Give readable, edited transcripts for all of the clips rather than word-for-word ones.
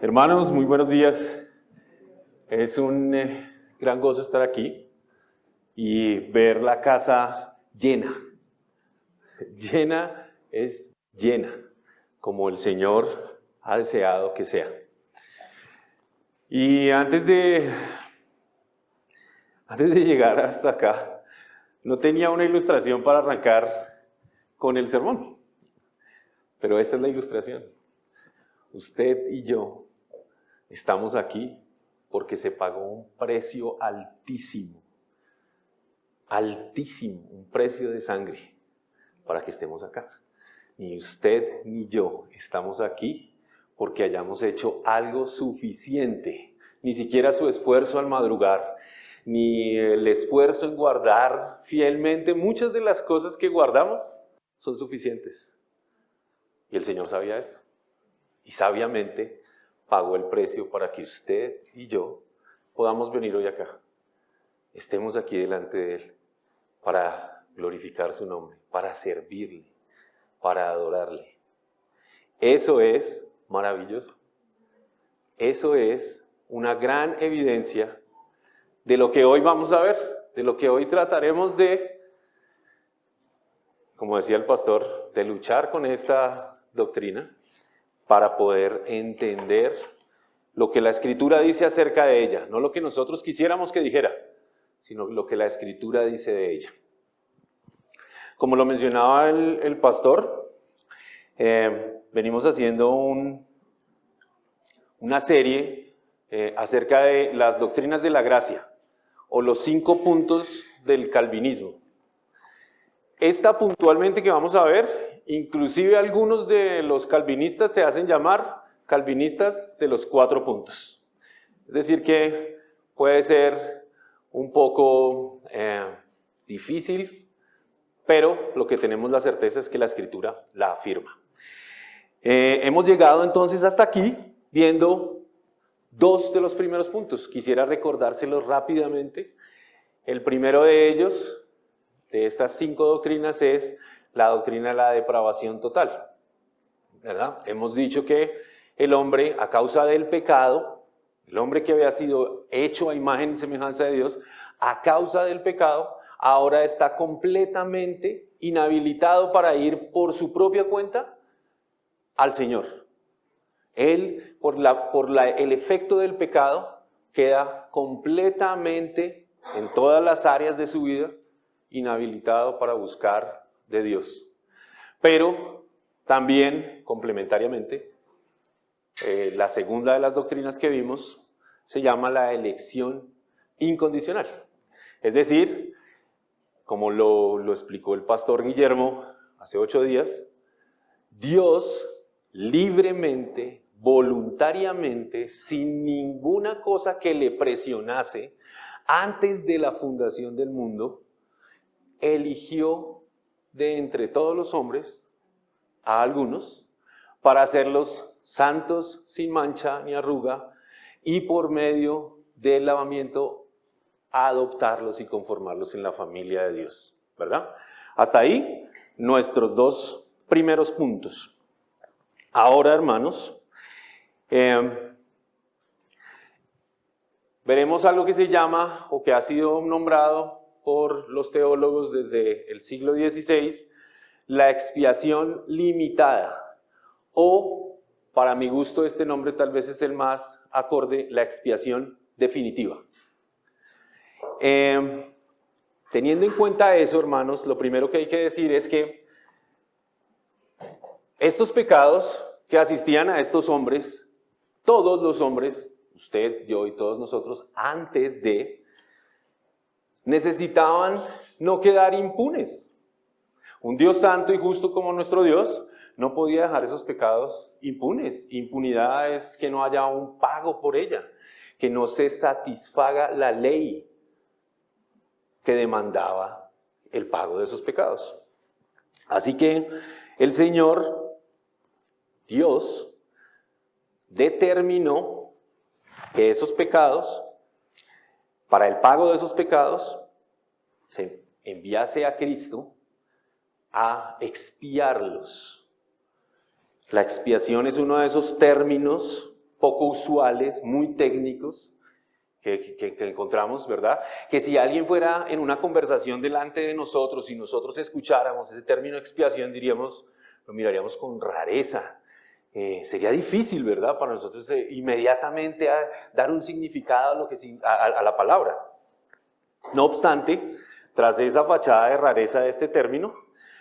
Hermanos, muy buenos días. Es un gran gozo estar aquí y ver la casa llena. Llena es llena, como el Señor ha deseado que sea. Y antes de llegar hasta acá, no tenía una ilustración para arrancar con el sermón. Pero esta es la ilustración. Usted y yo estamos aquí porque se pagó un precio altísimo, altísimo, un precio de sangre para que estemos acá. Ni usted ni yo estamos aquí porque hayamos hecho algo suficiente, ni siquiera su esfuerzo al madrugar, ni el esfuerzo en guardar fielmente. Muchas de las cosas que guardamos son suficientes. Y el Señor sabía esto. Y sabiamente pagó el precio para que usted y yo podamos venir hoy acá. Estemos aquí delante de Él para glorificar su nombre, para servirle, para adorarle. Eso es maravilloso. Eso es una gran evidencia de lo que hoy vamos a ver, de lo que hoy trataremos de, como decía el pastor, de luchar con esta doctrina para poder entender lo que la Escritura dice acerca de ella, no lo que nosotros quisiéramos que dijera, sino lo que la Escritura dice de ella. Como lo mencionaba el pastor, venimos haciendo una serie acerca de las doctrinas de la gracia, o los 5 puntos del calvinismo. Esta puntualmente que vamos a ver, inclusive algunos de los calvinistas se hacen llamar calvinistas de los 4 puntos. Es decir que puede ser un poco difícil, pero lo que tenemos la certeza es que la Escritura la afirma. Hemos llegado entonces hasta aquí viendo 2 de los primeros puntos. Quisiera recordárselos rápidamente. El primero de ellos, de estas 5 doctrinas, es la doctrina de la depravación total, ¿verdad? Hemos dicho que el hombre, a causa del pecado, el hombre que había sido hecho a imagen y semejanza de Dios, a causa del pecado, ahora está completamente inhabilitado para ir por su propia cuenta al Señor. Él, el efecto del pecado, queda completamente en todas las áreas de su vida inhabilitado para buscar de Dios. Pero también, complementariamente, la segunda de las doctrinas que vimos se llama la elección incondicional. Es decir, como lo explicó el pastor Guillermo hace 8 días, Dios libremente, voluntariamente, sin ninguna cosa que le presionase, antes de la fundación del mundo, eligió de entre todos los hombres a algunos para hacerlos santos, sin mancha ni arruga, y por medio del lavamiento adoptarlos y conformarlos en la familia de Dios, ¿verdad? Hasta ahí nuestros 2 primeros puntos. Ahora, hermanos, veremos algo que se llama, o que ha sido nombrado por los teólogos desde el siglo XVI, la expiación limitada, o, para mi gusto, este nombre tal vez es el más acorde, la expiación definitiva. Teniendo en cuenta eso, hermanos, lo primero que hay que decir es que estos pecados que asistían a estos hombres, todos los hombres, usted, yo y todos nosotros, antes de, necesitaban no quedar impunes. Un Dios santo y justo como nuestro Dios no podía dejar esos pecados impunes. Impunidad es que no haya un pago por ella, que no se satisfaga la ley que demandaba el pago de esos pecados. Así que el Señor, Dios, determinó que esos pecados, para el pago de esos pecados, se enviase a Cristo a expiarlos. La expiación es uno de esos términos poco usuales, muy técnicos, que encontramos, ¿verdad? Que si alguien fuera en una conversación delante de nosotros y nosotros escucháramos ese término expiación, diríamos, lo miraríamos con rareza. Sería difícil, ¿verdad? Para nosotros inmediatamente dar un significado a, a la palabra. No obstante, tras esa fachada de rareza de este término,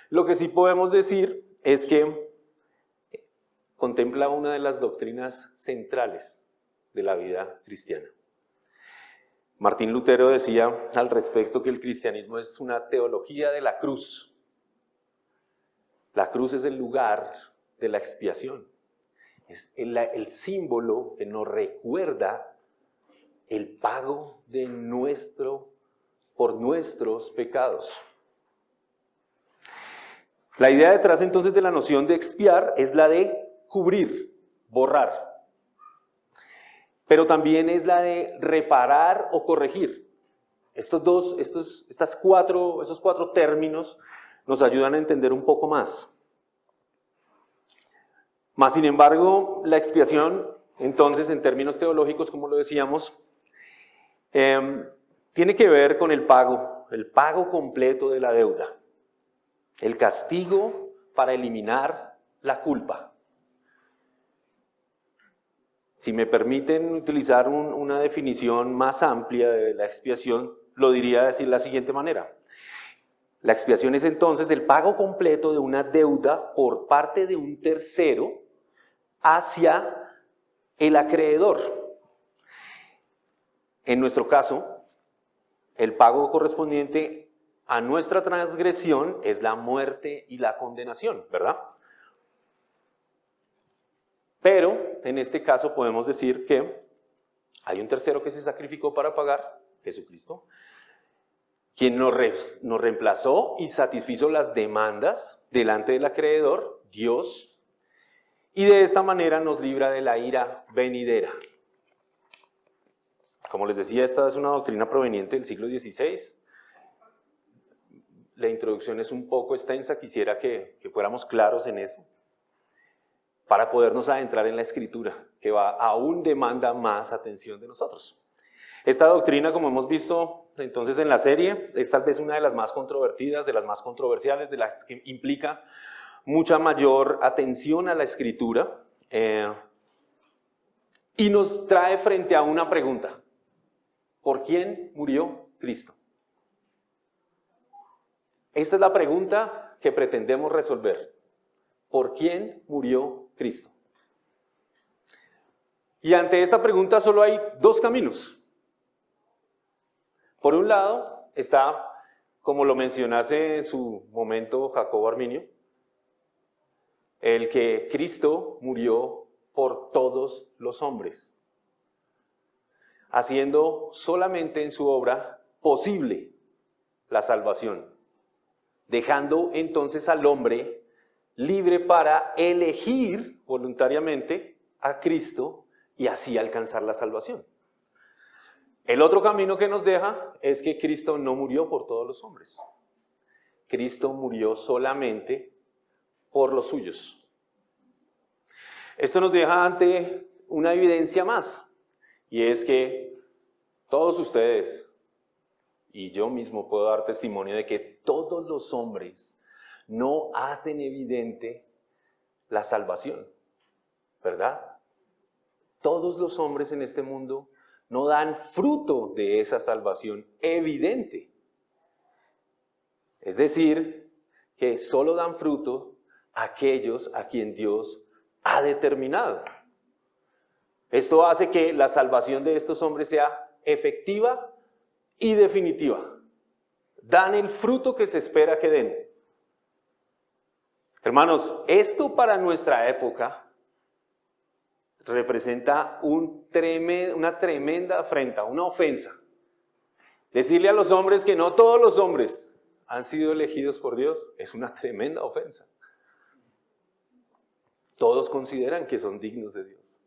lo que sí podemos decir es que contempla una de las doctrinas centrales de la vida cristiana. Martín Lutero decía al respecto que el cristianismo es una teología de la cruz. La cruz es el lugar de la expiación. Es el símbolo que nos recuerda el pago de por nuestros pecados. La idea detrás entonces de la noción de expiar es la de cubrir, borrar. Pero también es la de reparar o corregir. Esos cuatro términos nos ayudan a entender un poco más. Más sin embargo, la expiación, entonces, en términos teológicos, como lo decíamos, tiene que ver con el pago completo de la deuda, el castigo para eliminar la culpa. Si me permiten utilizar una definición más amplia de la expiación, lo diría de la siguiente manera. La expiación es entonces el pago completo de una deuda por parte de un tercero hacia el acreedor. En nuestro caso, el pago correspondiente a nuestra transgresión es la muerte y la condenación, ¿verdad? Pero, en este caso podemos decir que hay un tercero que se sacrificó para pagar, Jesucristo, quien nos reemplazó y satisfizo las demandas delante del acreedor, Dios, y de esta manera nos libra de la ira venidera. Como les decía, esta es una doctrina proveniente del siglo XVI. La introducción es un poco extensa, quisiera que fuéramos claros en eso, para podernos adentrar en la Escritura, que aún demanda más atención de nosotros. Esta doctrina, como hemos visto entonces en la serie, es tal vez una de las más controvertidas, de las más controversiales, de las que implica mucha mayor atención a la Escritura, y nos trae frente a una pregunta: ¿por quién murió Cristo? Esta es la pregunta que pretendemos resolver. ¿Por quién murió Cristo? Y ante esta pregunta solo hay dos caminos. Por un lado está, como lo mencionase en su momento Jacobo Arminio, el que Cristo murió por todos los hombres, haciendo solamente en su obra posible la salvación, dejando entonces al hombre libre para elegir voluntariamente a Cristo y así alcanzar la salvación. El otro camino que nos deja es que Cristo no murió por todos los hombres. Cristo murió solamente por los suyos. Esto nos deja ante una evidencia más, y es que todos ustedes y yo mismo puedo dar testimonio de que todos los hombres no hacen evidente la salvación, ¿verdad? Todos los hombres en este mundo no dan fruto de esa salvación evidente. Es decir, que solo dan fruto aquellos a quien Dios ha determinado. Esto hace que la salvación de estos hombres sea efectiva y definitiva. Dan el fruto que se espera que den. Hermanos, esto para nuestra época representa una tremenda afrenta, una ofensa. Decirle a los hombres que no todos los hombres han sido elegidos por Dios es una tremenda ofensa. Todos consideran que son dignos de Dios.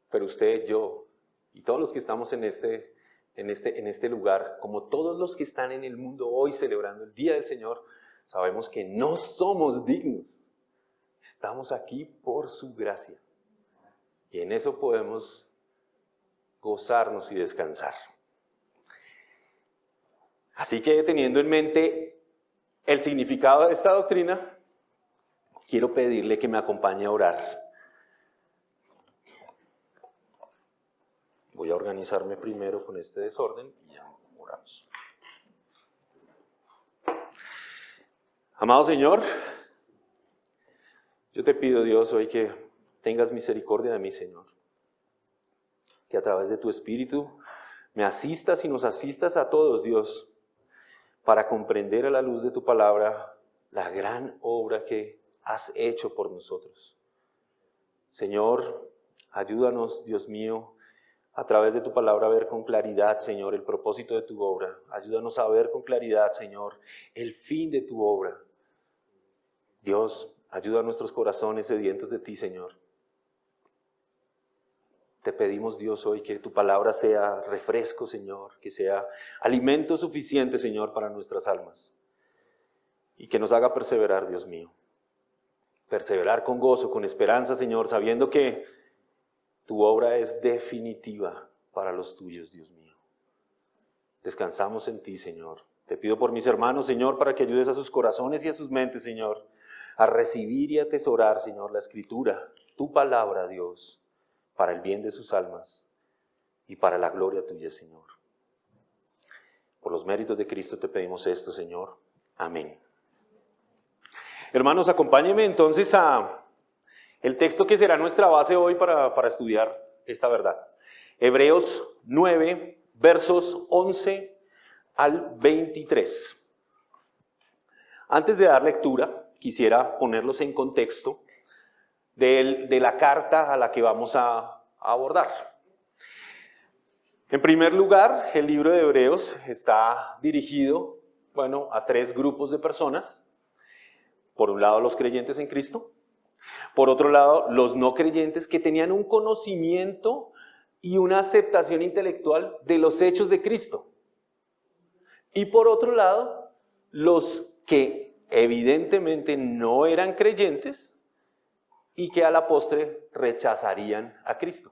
Pero usted, yo y todos los que estamos en este lugar, como todos los que están en el mundo hoy celebrando el Día del Señor, sabemos que no somos dignos. Estamos aquí por su gracia. Y en eso podemos gozarnos y descansar. Así que teniendo en mente el significado de esta doctrina, quiero pedirle que me acompañe a orar. Voy a organizarme primero con este desorden y ya oramos. Amado Señor, yo te pido, Dios, hoy que tengas misericordia de mí, Señor. Que a través de tu Espíritu me asistas y nos asistas a todos, Dios, para comprender a la luz de tu palabra la gran obra que has hecho por nosotros. Señor, ayúdanos, Dios mío, a través de tu palabra a ver con claridad, Señor, el propósito de tu obra. Ayúdanos a ver con claridad, Señor, el fin de tu obra. Dios, ayuda a nuestros corazones sedientos de ti, Señor. Te pedimos, Dios, hoy que tu palabra sea refresco, Señor, que sea alimento suficiente, Señor, para nuestras almas. Y que nos haga perseverar, Dios mío. Perseverar con gozo, con esperanza, Señor, sabiendo que tu obra es definitiva para los tuyos, Dios mío. Descansamos en ti, Señor. Te pido por mis hermanos, Señor, para que ayudes a sus corazones y a sus mentes, Señor, a recibir y atesorar, Señor, la Escritura, tu palabra, Dios, para el bien de sus almas y para la gloria tuya, Señor. Por los méritos de Cristo te pedimos esto, Señor. Amén. Hermanos, acompáñenme entonces a el texto que será nuestra base hoy para estudiar esta verdad. Hebreos 9, versos 11 al 23. Antes de dar lectura, quisiera ponerlos en contexto de la carta a la que vamos a abordar. En primer lugar, el libro de Hebreos está dirigido, a 3 grupos de personas. Por un lado, los creyentes en Cristo. Por otro lado, los no creyentes que tenían un conocimiento y una aceptación intelectual de los hechos de Cristo. Y por otro lado, los que evidentemente no eran creyentes y que a la postre rechazarían a Cristo.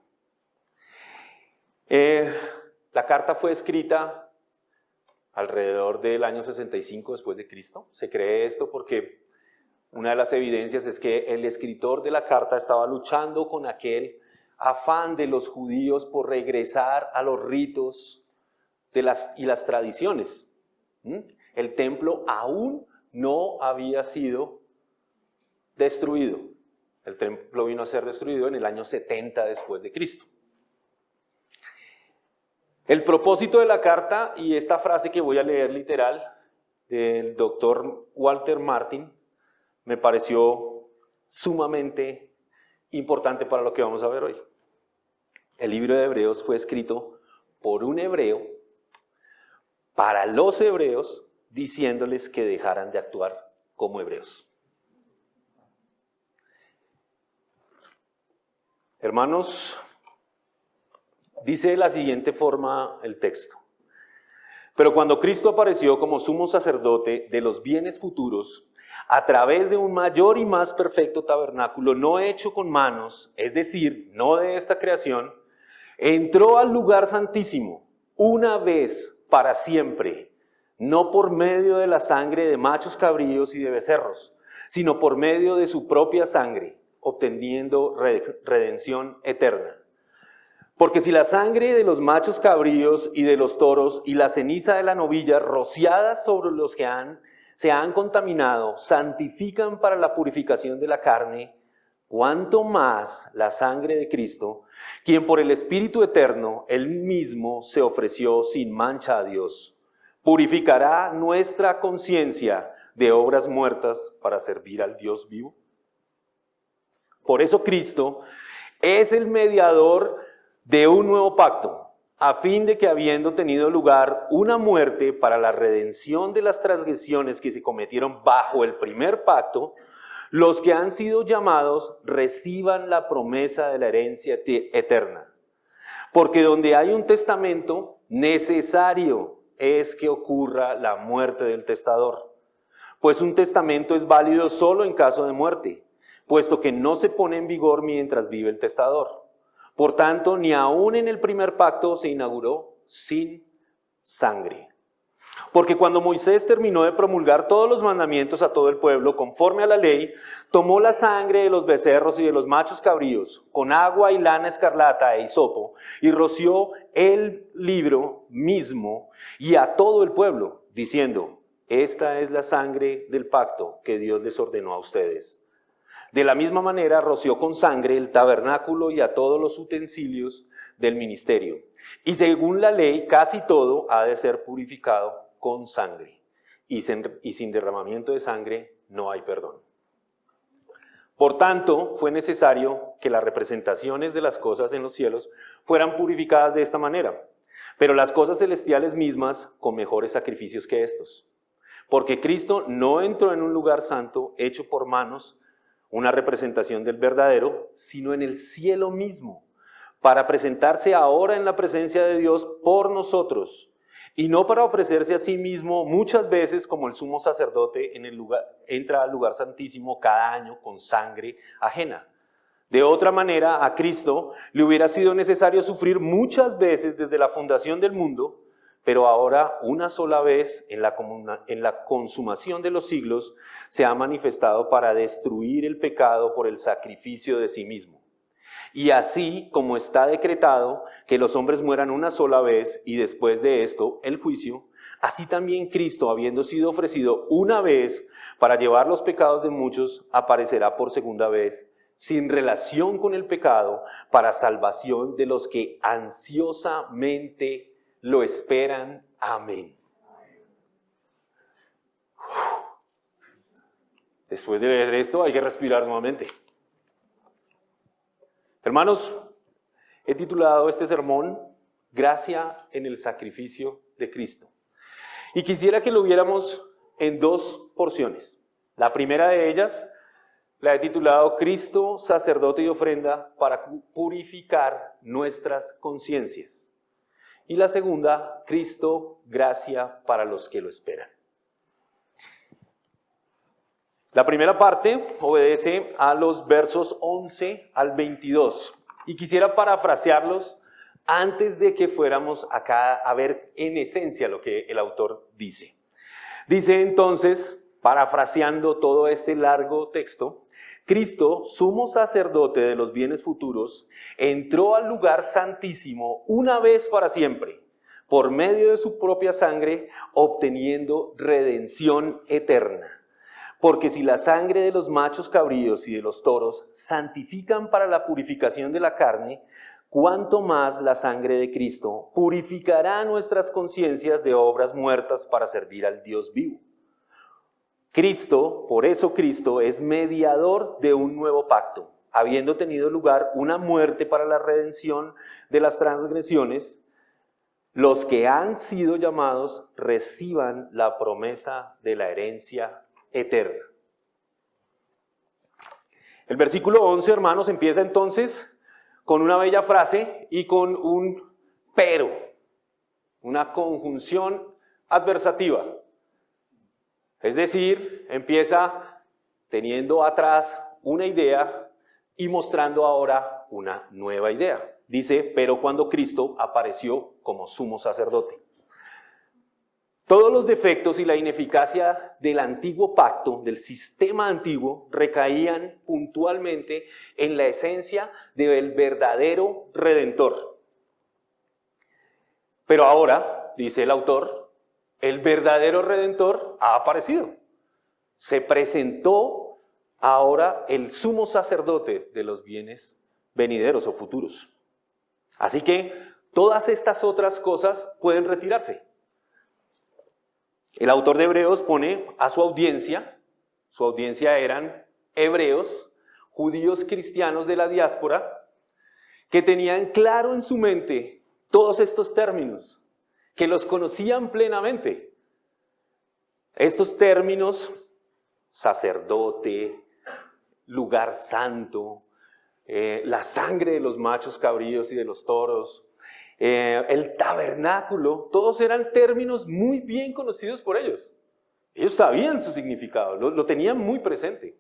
La carta fue escrita alrededor del año 65 después de Cristo. Se cree esto porque una de las evidencias es que el escritor de la carta estaba luchando con aquel afán de los judíos por regresar a los ritos y las tradiciones. El templo aún no había sido destruido. El templo vino a ser destruido en el año 70 después de Cristo. El propósito de la carta, y esta frase que voy a leer literal, del doctor Walter Martin, me pareció sumamente importante para lo que vamos a ver hoy. El libro de Hebreos fue escrito por un hebreo para los hebreos, diciéndoles que dejaran de actuar como hebreos. Hermanos, dice de la siguiente forma el texto. Pero cuando Cristo apareció como sumo sacerdote de los bienes futuros, a través de un mayor y más perfecto tabernáculo no hecho con manos, es decir, no de esta creación, entró al lugar santísimo una vez para siempre, no por medio de la sangre de machos cabríos y de becerros, sino por medio de su propia sangre, obteniendo redención eterna. Porque si la sangre de los machos cabríos y de los toros y la ceniza de la novilla rociadas sobre los que se han contaminado, santifican para la purificación de la carne, cuánto más la sangre de Cristo, quien por el Espíritu Eterno, Él mismo se ofreció sin mancha a Dios, purificará nuestra conciencia de obras muertas para servir al Dios vivo. Por eso Cristo es el mediador de un nuevo pacto, a fin de que habiendo tenido lugar una muerte para la redención de las transgresiones que se cometieron bajo el primer pacto, los que han sido llamados reciban la promesa de la herencia eterna. Porque donde hay un testamento, necesario es que ocurra la muerte del testador. Pues un testamento es válido solo en caso de muerte, puesto que no se pone en vigor mientras vive el testador. Por tanto, ni aún en el primer pacto se inauguró sin sangre. Porque cuando Moisés terminó de promulgar todos los mandamientos a todo el pueblo, conforme a la ley, tomó la sangre de los becerros y de los machos cabríos, con agua y lana escarlata e hisopo, y roció el libro mismo y a todo el pueblo, diciendo: esta es la sangre del pacto que Dios les ordenó a ustedes. De la misma manera roció con sangre el tabernáculo y a todos los utensilios del ministerio. Y según la ley, casi todo ha de ser purificado con sangre, y sin derramamiento de sangre no hay perdón. Por tanto, fue necesario que las representaciones de las cosas en los cielos fueran purificadas de esta manera, pero las cosas celestiales mismas con mejores sacrificios que estos. Porque Cristo no entró en un lugar santo hecho por manos, una representación del verdadero, sino en el cielo mismo, para presentarse ahora en la presencia de Dios por nosotros, y no para ofrecerse a sí mismo muchas veces como el sumo sacerdote entra al lugar santísimo cada año con sangre ajena. De otra manera, a Cristo le hubiera sido necesario sufrir muchas veces desde la fundación del mundo, pero ahora una sola vez en la consumación de los siglos se ha manifestado para destruir el pecado por el sacrificio de sí mismo. Y así como está decretado que los hombres mueran una sola vez y después de esto el juicio, así también Cristo, habiendo sido ofrecido una vez para llevar los pecados de muchos, aparecerá por segunda vez, sin relación con el pecado, para salvación de los que ansiosamente lo esperan. Amén. Después de leer esto hay que respirar nuevamente. Hermanos, he titulado este sermón Gracia en el sacrificio de Cristo. Y quisiera que lo viéramos en dos porciones. La primera de ellas la he titulado Cristo, sacerdote y ofrenda para purificar nuestras conciencias. Y la segunda, Cristo, gracia para los que lo esperan. La primera parte obedece a los versos 11 al 22 y quisiera parafrasearlos antes de que fuéramos acá a ver en esencia lo que el autor dice. Dice entonces, parafraseando todo este largo texto, Cristo, sumo sacerdote de los bienes futuros, entró al lugar santísimo una vez para siempre, por medio de su propia sangre, obteniendo redención eterna. Porque si la sangre de los machos cabríos y de los toros santifican para la purificación de la carne, cuánto más la sangre de Cristo purificará nuestras conciencias de obras muertas para servir al Dios vivo. Cristo, por eso Cristo es mediador de un nuevo pacto, habiendo tenido lugar una muerte para la redención de las transgresiones. Los que han sido llamados reciban la promesa de la herencia eterna. El versículo 11, hermanos, empieza entonces con una bella frase y con un pero, una conjunción adversativa. Es decir, empieza teniendo atrás una idea y mostrando ahora una nueva idea. Dice, pero cuando Cristo apareció como sumo sacerdote. Todos los defectos y la ineficacia del antiguo pacto, del sistema antiguo, recaían puntualmente en la esencia del verdadero Redentor. Pero ahora, dice el autor, el verdadero Redentor ha aparecido. Se presentó ahora el sumo sacerdote de los bienes venideros o futuros. Así que todas estas otras cosas pueden retirarse. El autor de Hebreos pone a su audiencia eran hebreos, judíos cristianos de la diáspora, que tenían claro en su mente todos estos términos, que los conocían plenamente. Estos términos, sacerdote, lugar santo, la sangre de los machos cabríos y de los toros, el tabernáculo, todos eran términos muy bien conocidos por ellos. Ellos sabían su significado, lo tenían muy presente.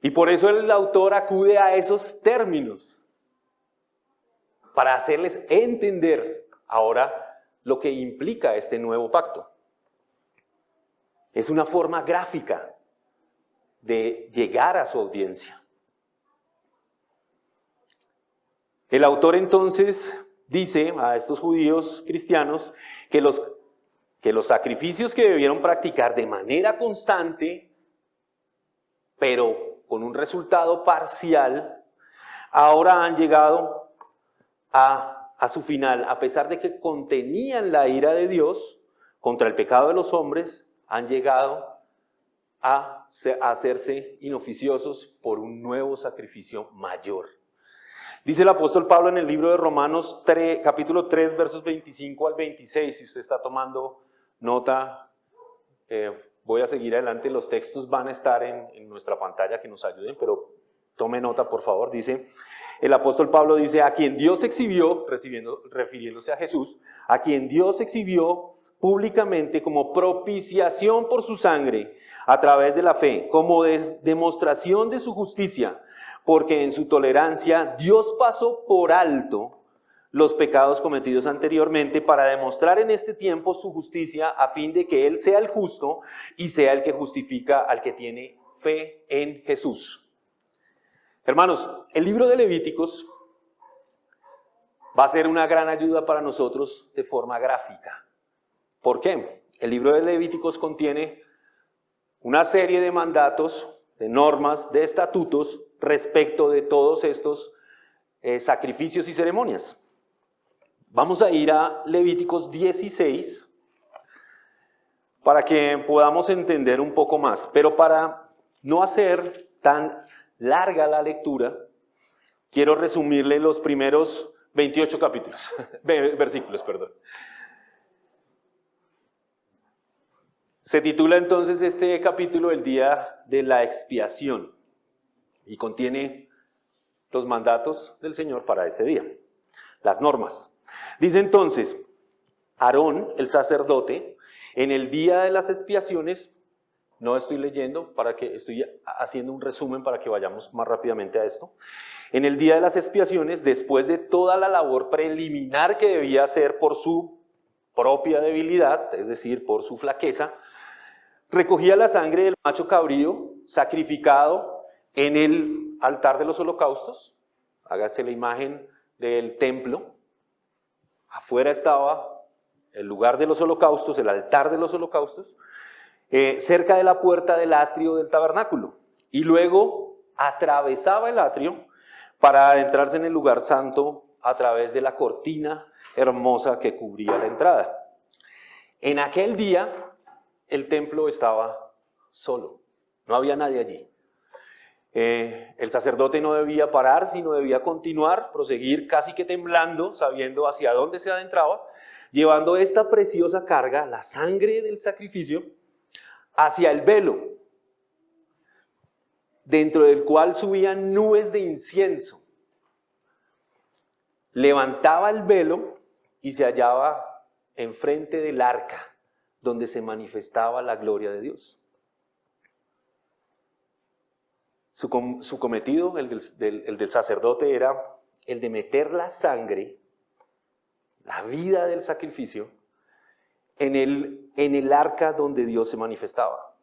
Y por eso el autor acude a esos términos, para hacerles entender ahora lo que implica este nuevo pacto. Es una forma gráfica de llegar a su audiencia. El autor entonces dice a estos judíos cristianos que los sacrificios que debieron practicar de manera constante, pero con un resultado parcial, ahora han llegado a su final. A pesar de que contenían la ira de Dios contra el pecado de los hombres, han llegado a hacerse inoficiosos por un nuevo sacrificio mayor. Dice el apóstol Pablo en el libro de Romanos 3, capítulo 3, versos 25 al 26, si usted está tomando nota, voy a seguir adelante, los textos van a estar en nuestra pantalla que nos ayuden, pero tome nota por favor. Dice, el apóstol Pablo dice, a quien Dios exhibió, refiriéndose a Jesús, a quien Dios exhibió públicamente como propiciación por su sangre a través de la fe, como demostración de su justicia, porque en su tolerancia Dios pasó por alto los pecados cometidos anteriormente para demostrar en este tiempo su justicia a fin de que Él sea el justo y sea el que justifica al que tiene fe en Jesús. Hermanos, el libro de Levíticos va a ser una gran ayuda para nosotros de forma gráfica. ¿Por qué? El libro de Levíticos contiene una serie de mandatos, de normas, de estatutos respecto de todos estos sacrificios y ceremonias. Vamos a ir a Levíticos 16 para que podamos entender un poco más. Pero para no hacer tan larga la lectura, quiero resumirle los primeros 28 versículos. Se titula entonces este capítulo El día de la expiación y contiene los mandatos del Señor para este día, las normas. Dice entonces, Aarón, el sacerdote, en el día de las expiaciones, no estoy leyendo, estoy haciendo un resumen para que vayamos más rápidamente a esto. En el día de las expiaciones, después de toda la labor preliminar que debía hacer por su propia debilidad, es decir, por su flaqueza, recogía la sangre del macho cabrío sacrificado en el altar de los holocaustos. Hágase la imagen del templo. Afuera estaba el lugar de los holocaustos, el altar de los holocaustos, cerca de la puerta del atrio del tabernáculo. Y luego atravesaba el atrio para adentrarse en el lugar santo a través de la cortina hermosa que cubría la entrada. En aquel día el templo estaba solo, no había nadie allí. El sacerdote no debía parar, sino debía continuar, proseguir casi que temblando, sabiendo hacia dónde se adentraba, llevando esta preciosa carga, la sangre del sacrificio, hacia el velo, dentro del cual subían nubes de incienso. Levantaba el velo y se hallaba enfrente del arca, donde se manifestaba la gloria de Dios. Su cometido, el del sacerdote, era el de meter la sangre, la vida del sacrificio, en el arca donde Dios se manifestaba.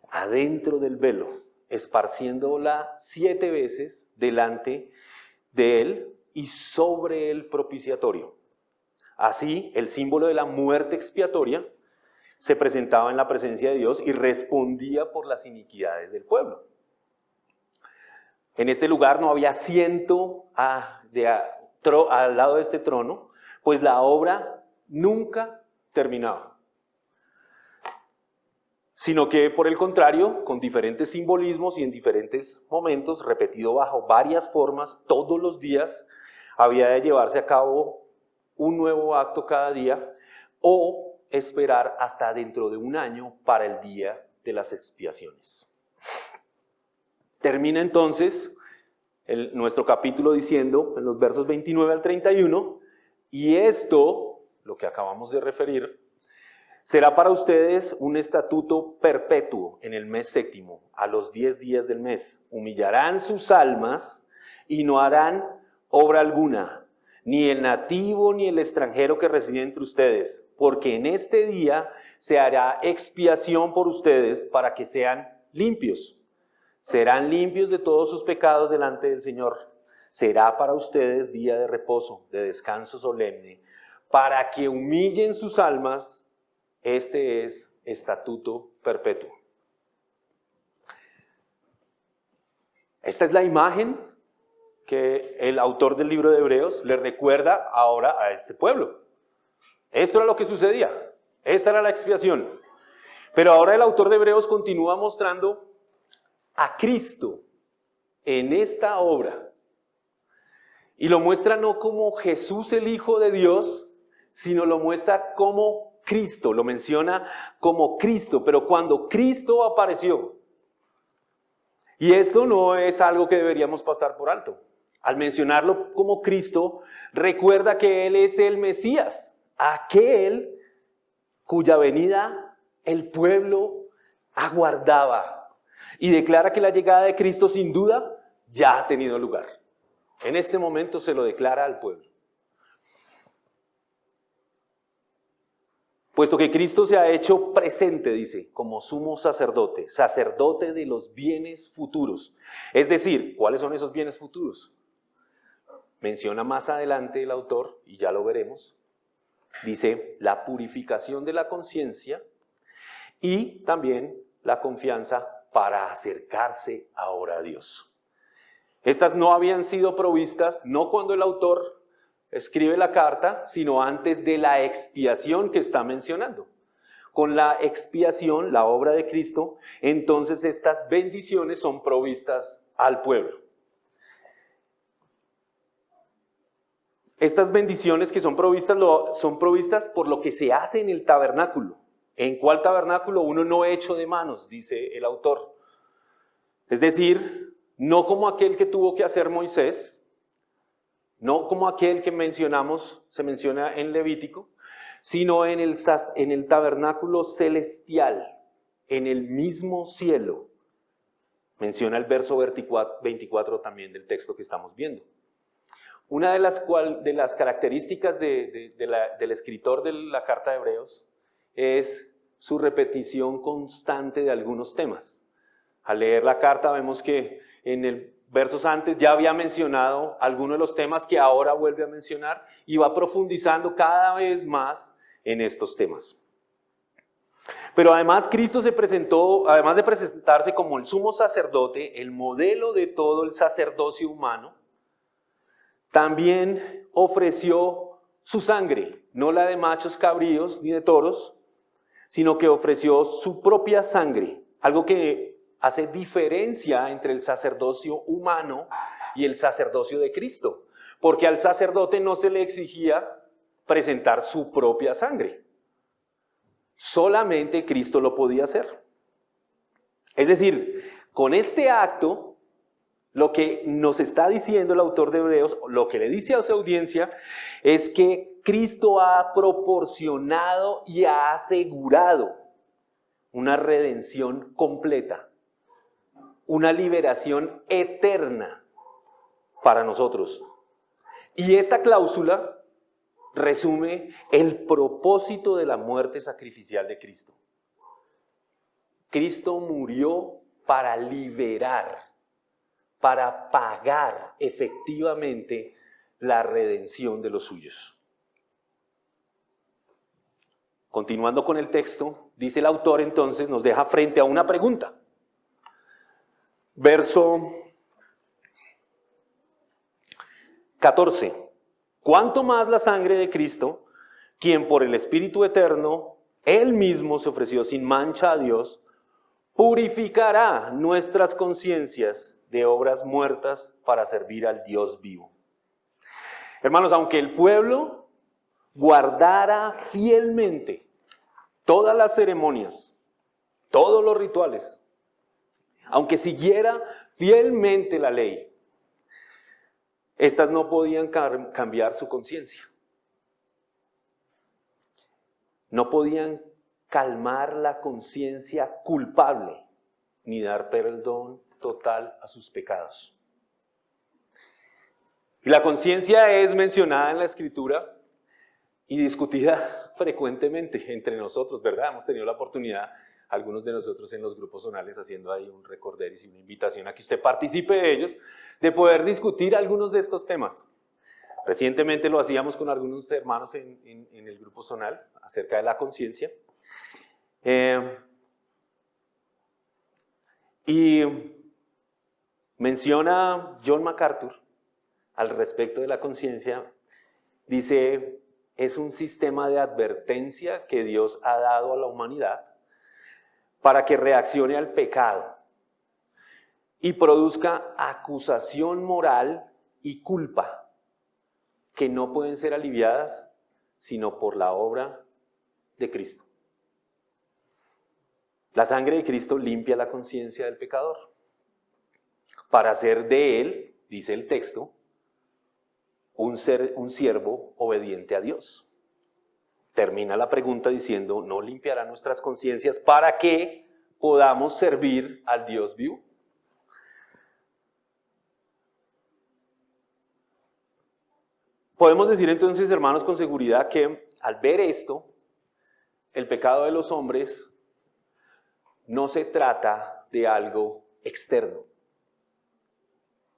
Adentro del velo, esparciéndola 7 veces delante de él y sobre el propiciatorio. Así, el símbolo de la muerte expiatoria se presentaba en la presencia de Dios y respondía por las iniquidades del pueblo. En este lugar no había asiento al lado de este trono, pues la obra nunca terminaba. Sino que, por el contrario, con diferentes simbolismos y en diferentes momentos, repetido bajo varias formas, todos los días, había de llevarse a cabo un nuevo acto cada día, o esperar hasta dentro de un año para el día de las expiaciones. Termina entonces nuestro capítulo diciendo, en los versos 29 al 31, y esto, lo que acabamos de referir, Será para ustedes un estatuto perpetuo en el mes séptimo, a los 10 días del mes. Humillarán sus almas y no harán obra alguna, ni el nativo ni el extranjero que reside entre ustedes, porque en este día se hará expiación por ustedes para que sean limpios. Serán limpios de todos sus pecados delante del Señor. Será para ustedes día de reposo, de descanso solemne, para que humillen sus almas. Este es estatuto perpetuo. Esta es la imagen que el autor del libro de Hebreos le recuerda ahora a este pueblo. Esto era lo que sucedía. Esta era la expiación. Pero ahora el autor de Hebreos continúa mostrando a Cristo en esta obra. Y lo muestra no como Jesús el Hijo de Dios, sino lo muestra como Cristo, lo menciona como Cristo, pero cuando Cristo apareció. Y esto no es algo que deberíamos pasar por alto. Al mencionarlo como Cristo, recuerda que Él es el Mesías, aquel cuya venida el pueblo aguardaba. Y declara que la llegada de Cristo sin duda ya ha tenido lugar. En este momento se lo declara al pueblo. Puesto que Cristo se ha hecho presente, dice, como sumo sacerdote, sacerdote de los bienes futuros. Es decir, ¿cuáles son esos bienes futuros? Menciona más adelante el autor, y ya lo veremos, dice la purificación de la conciencia y también la confianza para acercarse ahora a Dios. Estas no habían sido provistas, no cuando el autor escribe la carta, sino antes de la expiación que está mencionando. Con la expiación, la obra de Cristo, entonces estas bendiciones son provistas al pueblo. Estas bendiciones que son provistas por lo que se hace en el tabernáculo. ¿En cuál tabernáculo? Uno no hecho de manos, dice el autor. Es decir, no como aquel que tuvo que hacer Moisés, no como aquel que se menciona en Levítico, sino en el tabernáculo celestial, en el mismo cielo. Menciona el verso 24 también del texto que estamos viendo. Una de las características del escritor de la carta de Hebreos es su repetición constante de algunos temas. Al leer la carta vemos que en el versos antes ya había mencionado algunos de los temas que ahora vuelve a mencionar y va profundizando cada vez más en estos temas. Pero además Cristo se presentó, además de presentarse como el sumo sacerdote, el modelo de todo el sacerdocio humano, también ofreció su sangre, no la de machos cabríos ni de toros, sino que ofreció su propia sangre, algo que hace diferencia entre el sacerdocio humano y el sacerdocio de Cristo, porque al sacerdote no se le exigía presentar su propia sangre. Solamente Cristo lo podía hacer. Es decir, con este acto, lo que nos está diciendo el autor de Hebreos, lo que le dice a su audiencia, es que Cristo ha proporcionado y ha asegurado una redención completa, una liberación eterna para nosotros. Y esta cláusula resume el propósito de la muerte sacrificial de Cristo. Cristo murió para liberar, para pagar efectivamente la redención de los suyos. Continuando con el texto, dice el autor entonces, nos deja frente a una pregunta. Verso 14. ¿Cuánto más la sangre de Cristo, quien por el Espíritu Eterno, Él mismo se ofreció sin mancha a Dios, purificará nuestras conciencias de obras muertas para servir al Dios vivo? Hermanos, aunque el pueblo guardara fielmente todas las ceremonias, todos los rituales, aunque siguiera fielmente la ley, estas no podían cambiar su conciencia. No podían calmar la conciencia culpable, ni dar perdón total a sus pecados. Y la conciencia es mencionada en la Escritura y discutida frecuentemente entre nosotros, ¿verdad? Hemos tenido la oportunidad, algunos de nosotros en los grupos zonales, haciendo ahí un recorderis y una invitación a que usted participe de ellos, de poder discutir algunos de estos temas. Recientemente lo hacíamos con algunos hermanos en el grupo zonal acerca de la conciencia. Y menciona John MacArthur al respecto de la conciencia, dice, es un sistema de advertencia que Dios ha dado a la humanidad para que reaccione al pecado y produzca acusación moral y culpa que no pueden ser aliviadas sino por la obra de Cristo. La sangre de Cristo limpia la conciencia del pecador para hacer de él, dice el texto, un siervo obediente a Dios. Termina la pregunta diciendo, ¿no limpiará nuestras conciencias para que podamos servir al Dios vivo? Podemos decir entonces, hermanos, con seguridad que al ver esto, el pecado de los hombres no se trata de algo externo.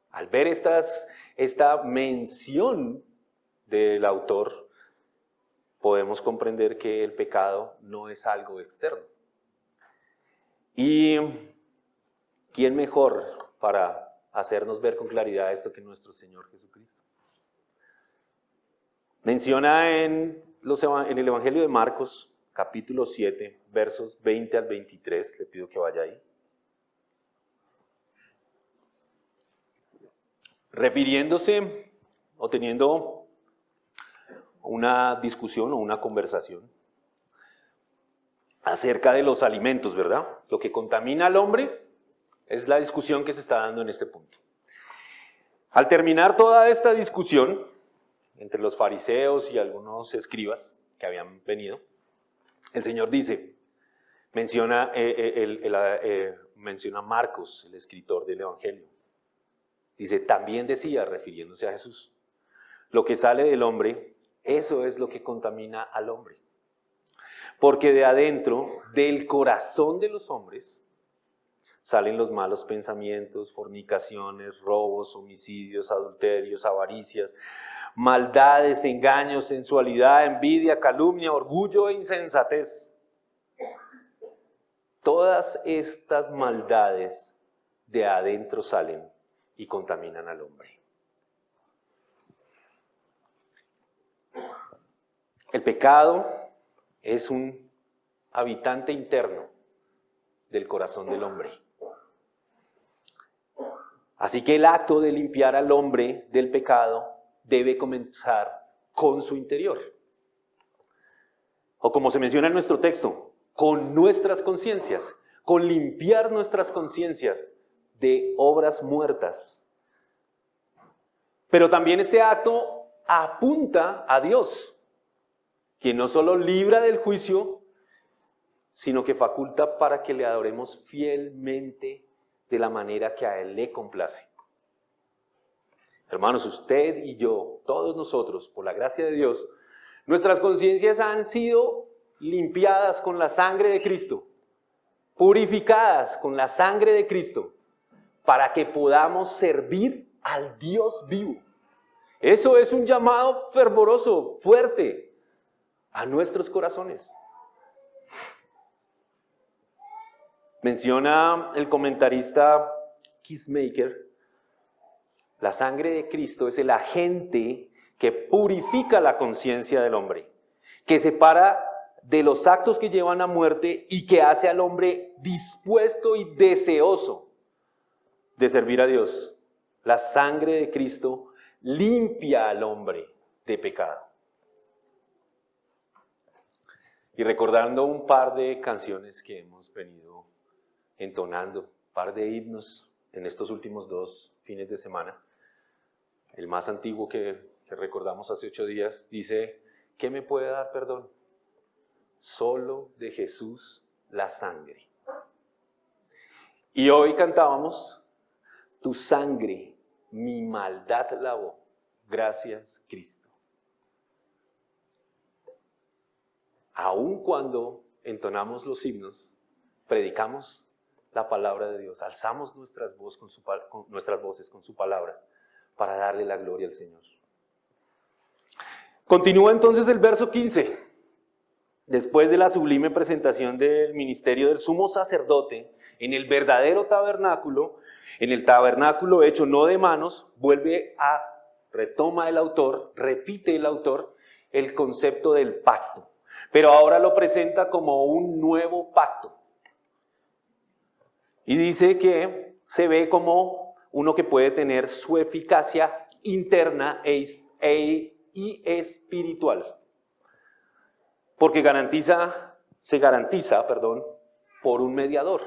Al ver esta mención del autor, podemos comprender que el pecado no es algo externo. ¿Y quién mejor para hacernos ver con claridad esto que nuestro Señor Jesucristo? Menciona en el Evangelio de Marcos, capítulo 7, versos 20 al 23, le pido que vaya ahí. Refiriéndose o teniendo una discusión o una conversación acerca de los alimentos, ¿verdad? Lo que contamina al hombre es la discusión que se está dando en este punto. Al terminar toda esta discusión entre los fariseos y algunos escribas que habían venido, el Señor dice, menciona Marcos, el escritor del Evangelio. Dice, también decía, refiriéndose a Jesús, lo que sale del hombre, eso es lo que contamina al hombre. Porque de adentro, del corazón de los hombres, salen los malos pensamientos, fornicaciones, robos, homicidios, adulterios, avaricias, maldades, engaños, sensualidad, envidia, calumnia, orgullo e insensatez. Todas estas maldades de adentro salen y contaminan al hombre. El pecado es un habitante interno del corazón del hombre. Así que el acto de limpiar al hombre del pecado debe comenzar con su interior. O como se menciona en nuestro texto, con nuestras conciencias, con limpiar nuestras conciencias de obras muertas. Pero también este acto apunta a Dios, quien no solo libra del juicio, sino que faculta para que le adoremos fielmente de la manera que a Él le complace. Hermanos, usted y yo, todos nosotros, por la gracia de Dios, nuestras conciencias han sido limpiadas con la sangre de Cristo, purificadas con la sangre de Cristo, para que podamos servir al Dios vivo. Eso es un llamado fervoroso, fuerte, a nuestros corazones. Menciona el comentarista Kiesmaker, la sangre de Cristo es el agente que purifica la conciencia del hombre, que separa de los actos que llevan a muerte y que hace al hombre dispuesto y deseoso de servir a Dios. La sangre de Cristo limpia al hombre de pecado. Y recordando un par de canciones que hemos venido entonando, un par de himnos en estos últimos 2 fines de semana. El más antiguo que recordamos hace 8 días dice, ¿qué me puede dar perdón? solo de Jesús la sangre. Y hoy cantábamos, tu sangre mi maldad lavó, gracias Cristo. Aun cuando entonamos los himnos, predicamos la palabra de Dios, alzamos nuestras voces con su palabra para darle la gloria al Señor. Continúa entonces el verso 15. Después de la sublime presentación del ministerio del sumo sacerdote en el verdadero tabernáculo, en el tabernáculo hecho no de manos, retoma el autor, repite el autor el concepto del pacto, pero ahora lo presenta como un nuevo pacto. Y dice que se ve como uno que puede tener su eficacia interna y espiritual. Porque se garantiza por un mediador.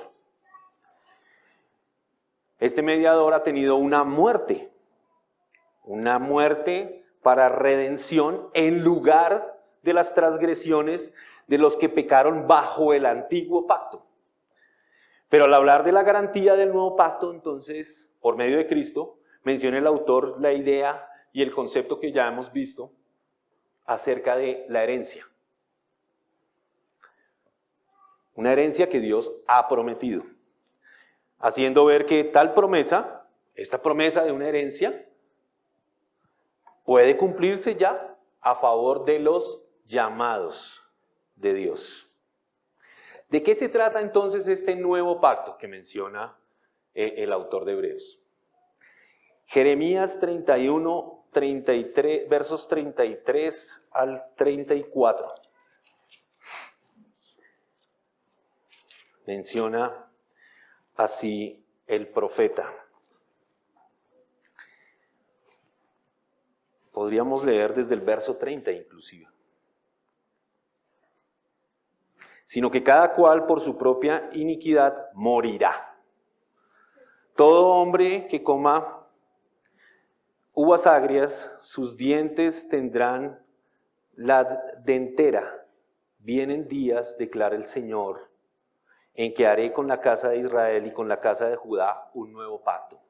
Este mediador ha tenido una muerte para redención en lugar de las transgresiones de los que pecaron bajo el antiguo pacto. Pero al hablar de la garantía del nuevo pacto, entonces, por medio de Cristo, menciona el autor la idea y el concepto que ya hemos visto acerca de la herencia. Una herencia que Dios ha prometido, haciendo ver que esta promesa de una herencia, puede cumplirse ya a favor de los llamados de Dios. ¿De qué se trata entonces este nuevo pacto que menciona el autor de Hebreos? Jeremías 31, 33, versos 33 al 34. Menciona así el profeta. Podríamos leer desde el verso 30 inclusive. Sino que cada cual por su propia iniquidad morirá. Todo hombre que coma uvas agrias, sus dientes tendrán la dentera. Vienen días, declara el Señor, en que haré con la casa de Israel y con la casa de Judá un nuevo pacto.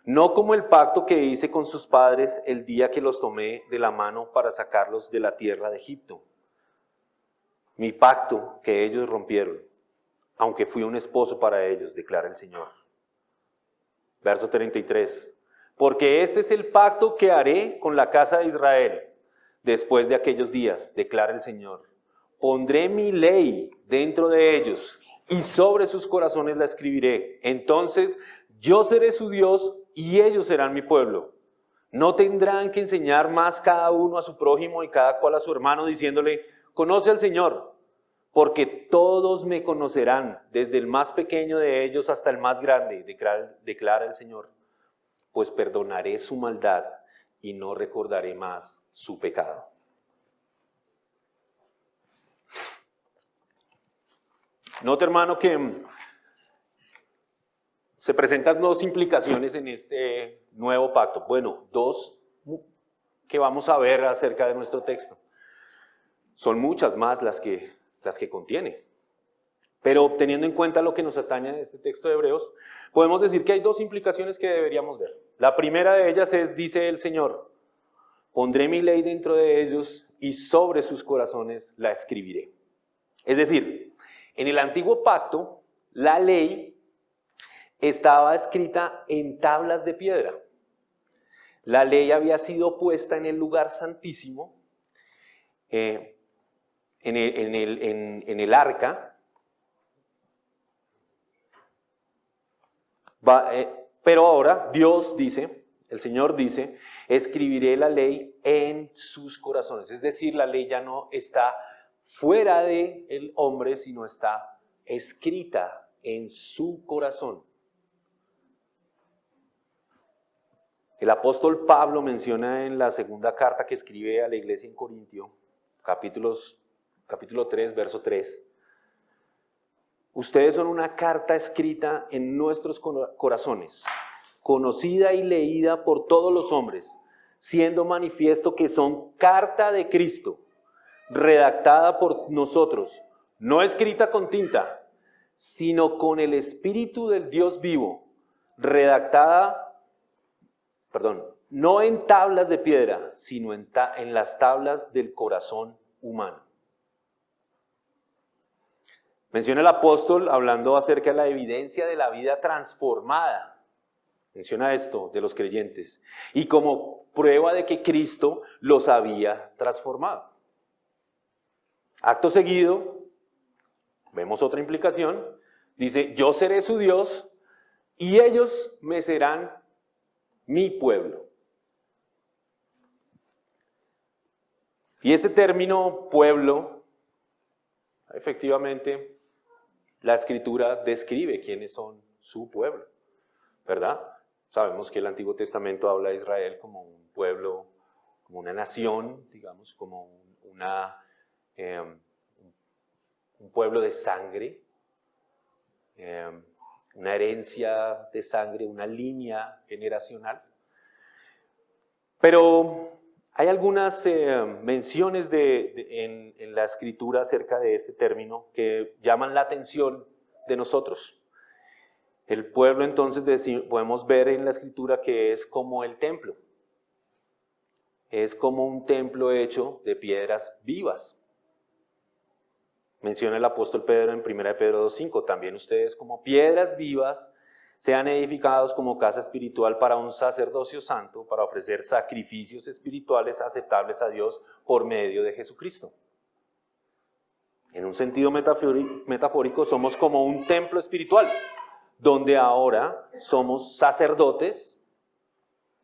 No como el pacto que hice con sus padres el día que los tomé de la mano para sacarlos de la tierra de Egipto. Mi pacto que ellos rompieron, aunque fui un esposo para ellos, declara el Señor. Verso 33. Porque este es el pacto que haré con la casa de Israel después de aquellos días, declara el Señor. Pondré mi ley dentro de ellos y sobre sus corazones la escribiré. Entonces yo seré su Dios y ellos serán mi pueblo. No tendrán que enseñar más cada uno a su prójimo y cada cual a su hermano diciéndole, conoce al Señor, porque todos me conocerán, desde el más pequeño de ellos hasta el más grande, declara el Señor. Pues perdonaré su maldad y no recordaré más su pecado. Nota, hermano, que se presentan dos implicaciones en este nuevo pacto. Bueno, dos que vamos a ver acerca de nuestro texto. Son muchas más las que contiene. Pero teniendo en cuenta lo que nos atañe a este texto de Hebreos, podemos decir que hay dos implicaciones que deberíamos ver. La primera de ellas es, dice el Señor, pondré mi ley dentro de ellos y sobre sus corazones la escribiré. Es decir, en el antiguo pacto, la ley estaba escrita en tablas de piedra. La ley había sido puesta en el lugar santísimo, en el arca, pero ahora Dios dice, el Señor dice, escribiré la ley en sus corazones. Es decir, la ley ya no está fuera del hombre, sino está escrita en su corazón. El apóstol Pablo menciona en la segunda carta que escribe a la iglesia en Corintio, capítulo 3, verso 3, ustedes son una carta escrita en nuestros corazones, conocida y leída por todos los hombres, siendo manifiesto que son carta de Cristo, redactada por nosotros, no escrita con tinta, sino con el Espíritu del Dios vivo, no en tablas de piedra, sino en las tablas del corazón humano. Menciona el apóstol hablando acerca de la evidencia de la vida transformada. Menciona esto de los creyentes. Y como prueba de que Cristo los había transformado. Acto seguido, vemos otra implicación. Dice, yo seré su Dios y ellos me serán mi pueblo. Y este término pueblo, efectivamente, la Escritura describe quiénes son su pueblo, ¿verdad? Sabemos que el Antiguo Testamento habla de Israel como un pueblo, como una nación, digamos, como un pueblo de sangre, una herencia de sangre, una línea generacional. Pero hay algunas menciones en la Escritura acerca de este término que llaman la atención de nosotros. El pueblo, entonces, podemos ver en la Escritura que es como el templo. Es como un templo hecho de piedras vivas. Menciona el apóstol Pedro en 1 Pedro 2:5. También ustedes como piedras vivas sean edificados como casa espiritual para un sacerdocio santo, para ofrecer sacrificios espirituales aceptables a Dios por medio de Jesucristo. En un sentido metafórico, somos como un templo espiritual, donde ahora somos sacerdotes,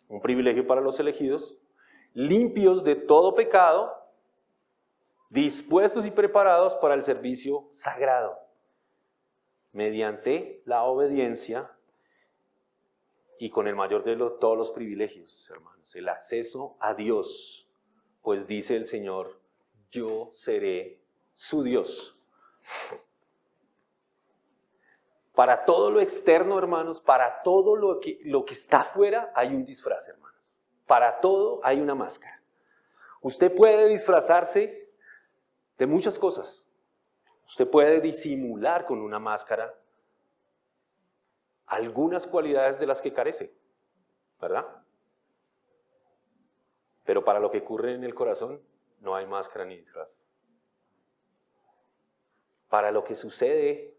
un privilegio para los elegidos, limpios de todo pecado, dispuestos y preparados para el servicio sagrado, mediante la obediencia y con el mayor de todos los privilegios, hermanos, el acceso a Dios, pues dice el Señor, yo seré su Dios. Para todo lo externo, hermanos, para todo lo que está afuera, hay un disfraz, hermanos. Para todo hay una máscara. Usted puede disfrazarse de muchas cosas. Usted puede disimular con una máscara algunas cualidades de las que carece, ¿verdad? Pero para lo que ocurre en el corazón, no hay máscara ni disfraz. Para lo que sucede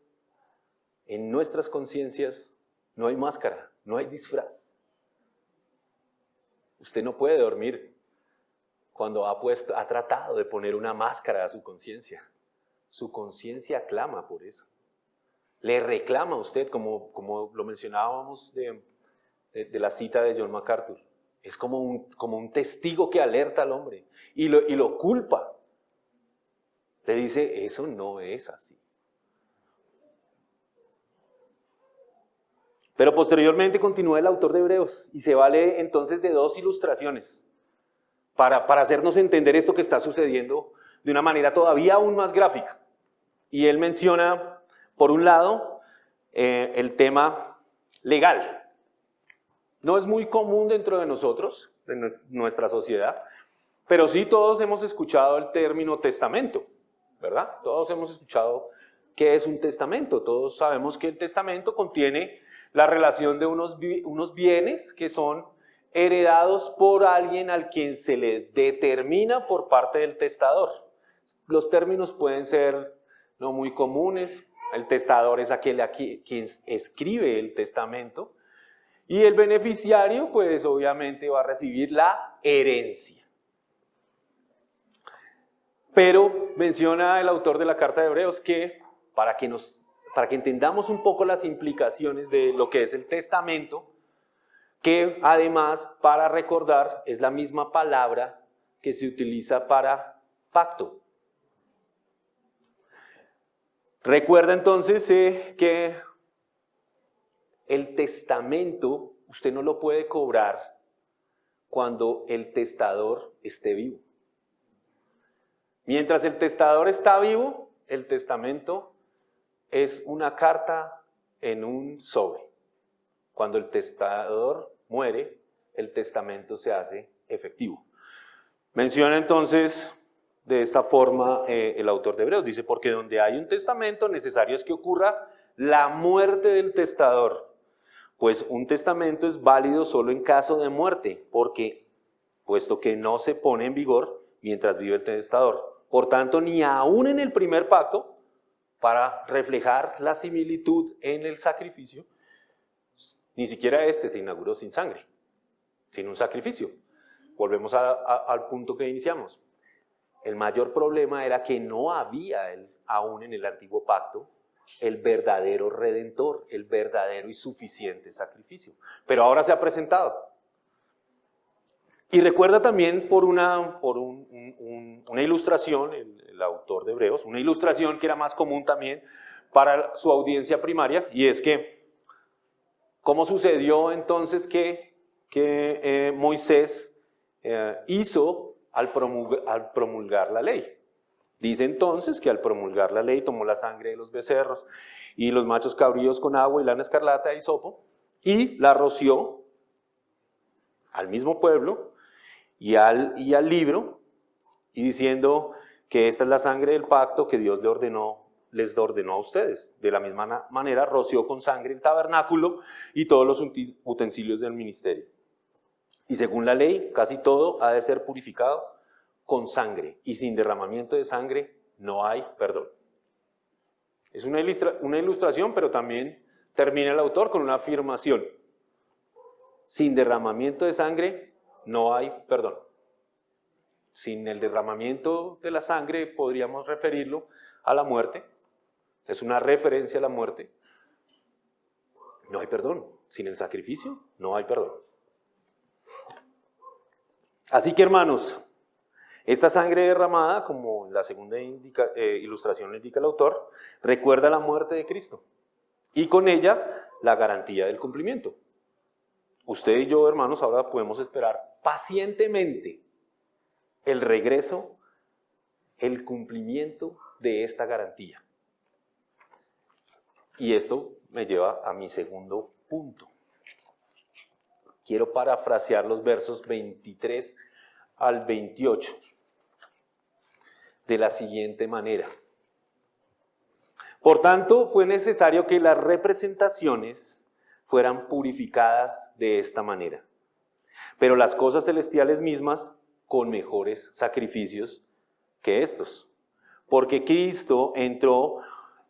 en nuestras conciencias, no hay máscara, no hay disfraz. Usted no puede dormir cuando ha tratado de poner una máscara a su conciencia. Su conciencia clama por eso. Le reclama a usted, como lo mencionábamos de la cita de John MacArthur. Es como un testigo que alerta al hombre y lo culpa. Le dice, eso no es así. Pero posteriormente continúa el autor de Hebreos y se vale entonces de dos ilustraciones para hacernos entender esto que está sucediendo de una manera todavía aún más gráfica. Y él menciona, por un lado, el tema legal. No es muy común dentro de nosotros, de nuestra sociedad, pero sí todos hemos escuchado el término testamento, ¿verdad? Todos hemos escuchado qué es un testamento. Todos sabemos que el testamento contiene la relación de unos bienes que son heredados por alguien al quien se le determina por parte del testador. Los términos pueden ser no muy comunes. El testador es quien escribe el testamento. Y el beneficiario, pues obviamente va a recibir la herencia. Pero menciona el autor de la carta de Hebreos que para que entendamos un poco las implicaciones de lo que es el testamento, que además, para recordar, es la misma palabra que se utiliza para pacto. Recuerda entonces que el testamento usted no lo puede cobrar cuando el testador esté vivo. Mientras el testador está vivo, el testamento es una carta en un sobre. Cuando el testador muere, el testamento se hace efectivo. Menciona entonces de esta forma el autor de Hebreos. Dice, porque donde hay un testamento, necesario es que ocurra la muerte del testador. Pues un testamento es válido solo en caso de muerte, puesto que no se pone en vigor mientras vive el testador. Por tanto, ni aún en el primer pacto, para reflejar la similitud en el sacrificio, ni siquiera este se inauguró sin sangre, sin un sacrificio. Volvemos al punto que iniciamos. El mayor problema era que no había aún en el antiguo pacto el verdadero redentor, el verdadero y suficiente sacrificio. Pero ahora se ha presentado. Y recuerda también por una ilustración, el autor de Hebreos, una ilustración que era más común también para su audiencia primaria, y es que, ¿cómo sucedió entonces que Moisés hizo al promulgar la ley? Dice entonces que al promulgar la ley tomó la sangre de los becerros y los machos cabríos con agua y lana escarlata y hisopo y la roció al mismo pueblo y al libro, y diciendo que esta es la sangre del pacto que Dios les ordenó a ustedes. De la misma manera roció con sangre el tabernáculo y todos los utensilios del ministerio. Y según la ley, casi todo ha de ser purificado con sangre, y sin derramamiento de sangre no hay perdón. Es una ilustración, pero también termina el autor con una afirmación. Sin derramamiento de sangre no hay perdón. Sin el derramamiento de la sangre podríamos referirlo a la muerte. Es una referencia a la muerte. No hay perdón. Sin el sacrificio no hay perdón. Así que, hermanos, esta sangre derramada, como en la segunda ilustración le indica el autor, recuerda la muerte de Cristo y con ella la garantía del cumplimiento. Usted y yo, hermanos, ahora podemos esperar pacientemente el regreso, el cumplimiento de esta garantía. Y esto me lleva a mi segundo punto. Quiero parafrasear los versos 23 al 28 de la siguiente manera. Por tanto, fue necesario que las representaciones fueran purificadas de esta manera, pero las cosas celestiales mismas con mejores sacrificios que estos, porque Cristo entró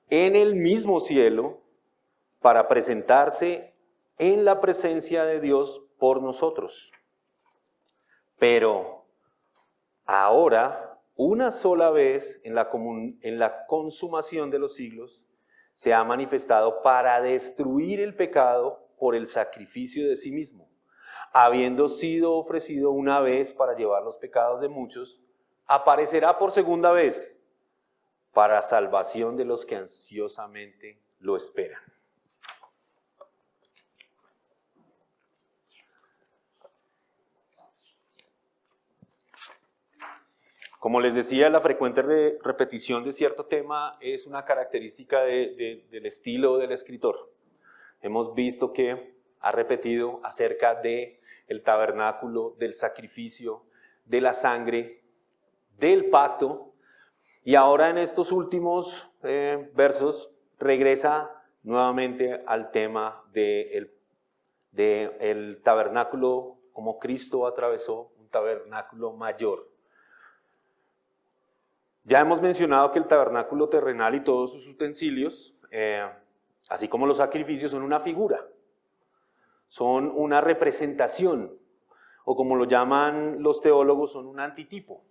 en el mismo cielo para presentarse en la presencia de Dios por nosotros. Pero ahora, una sola vez en la consumación de los siglos, se ha manifestado para destruir el pecado por el sacrificio de sí mismo, habiendo sido ofrecido una vez para llevar los pecados de muchos, aparecerá por segunda vez para salvación de los que ansiosamente lo esperan. Como les decía, la frecuente repetición de cierto tema es una característica del estilo del escritor. Hemos visto que ha repetido acerca del tabernáculo, del sacrificio, de la sangre, del pacto, y ahora en estos últimos versos regresa nuevamente al tema del tabernáculo, como Cristo atravesó un tabernáculo mayor. Ya hemos mencionado que el tabernáculo terrenal y todos sus utensilios, así como los sacrificios, son una figura, son una representación, o como lo llaman los teólogos, son un antitipo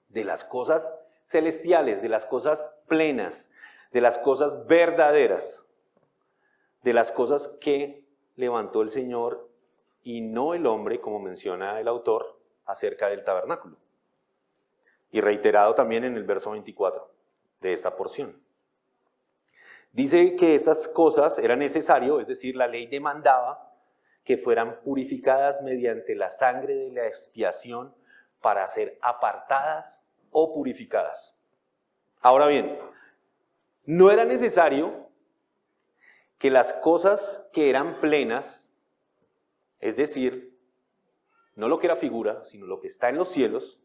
de las cosas celestiales, de las cosas plenas, de las cosas verdaderas, de las cosas que levantó el Señor y no el hombre, como menciona el autor acerca del tabernáculo. Y reiterado también en el verso 24 de esta porción. Dice que estas cosas era necesario, es decir, la ley demandaba que fueran purificadas mediante la sangre de la expiación para ser apartadas o purificadas. Ahora bien, no era necesario que las cosas que eran plenas, es decir, no lo que era figura, sino lo que está en los cielos,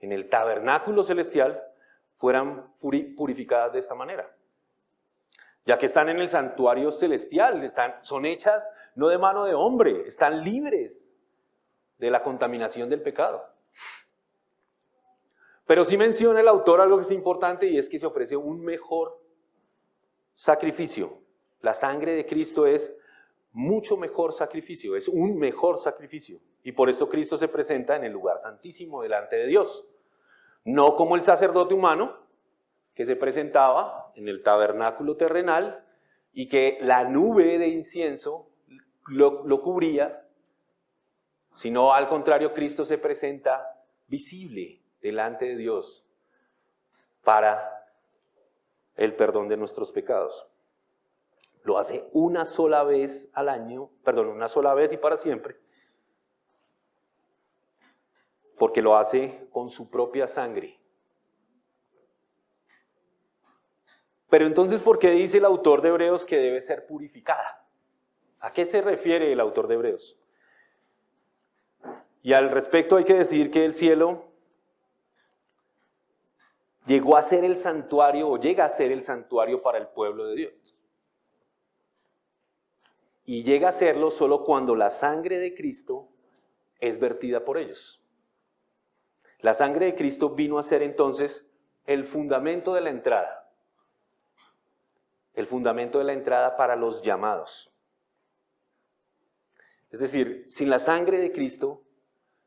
en el tabernáculo celestial, fueran purificadas de esta manera. Ya que están en el santuario celestial, son hechas no de mano de hombre, están libres de la contaminación del pecado. Pero sí menciona el autor algo que es importante, y es que se ofrece un mejor sacrificio. La sangre de Cristo es mucho mejor sacrificio, es un mejor sacrificio. Y por esto Cristo se presenta en el lugar santísimo delante de Dios. No como el sacerdote humano, que se presentaba en el tabernáculo terrenal y que la nube de incienso lo cubría, sino al contrario, Cristo se presenta visible delante de Dios para el perdón de nuestros pecados. Lo hace una sola vez al año, una sola vez y para siempre, porque lo hace con su propia sangre. Pero entonces, ¿por qué dice el autor de Hebreos que debe ser purificada? ¿A qué se refiere el autor de Hebreos? Y al respecto hay que decir que el cielo llegó a ser el santuario, o llega a ser el santuario para el pueblo de Dios. Y llega a serlo solo cuando la sangre de Cristo es vertida por ellos. La sangre de Cristo vino a ser entonces el fundamento de la entrada. El fundamento de la entrada para los llamados. Es decir, sin la sangre de Cristo,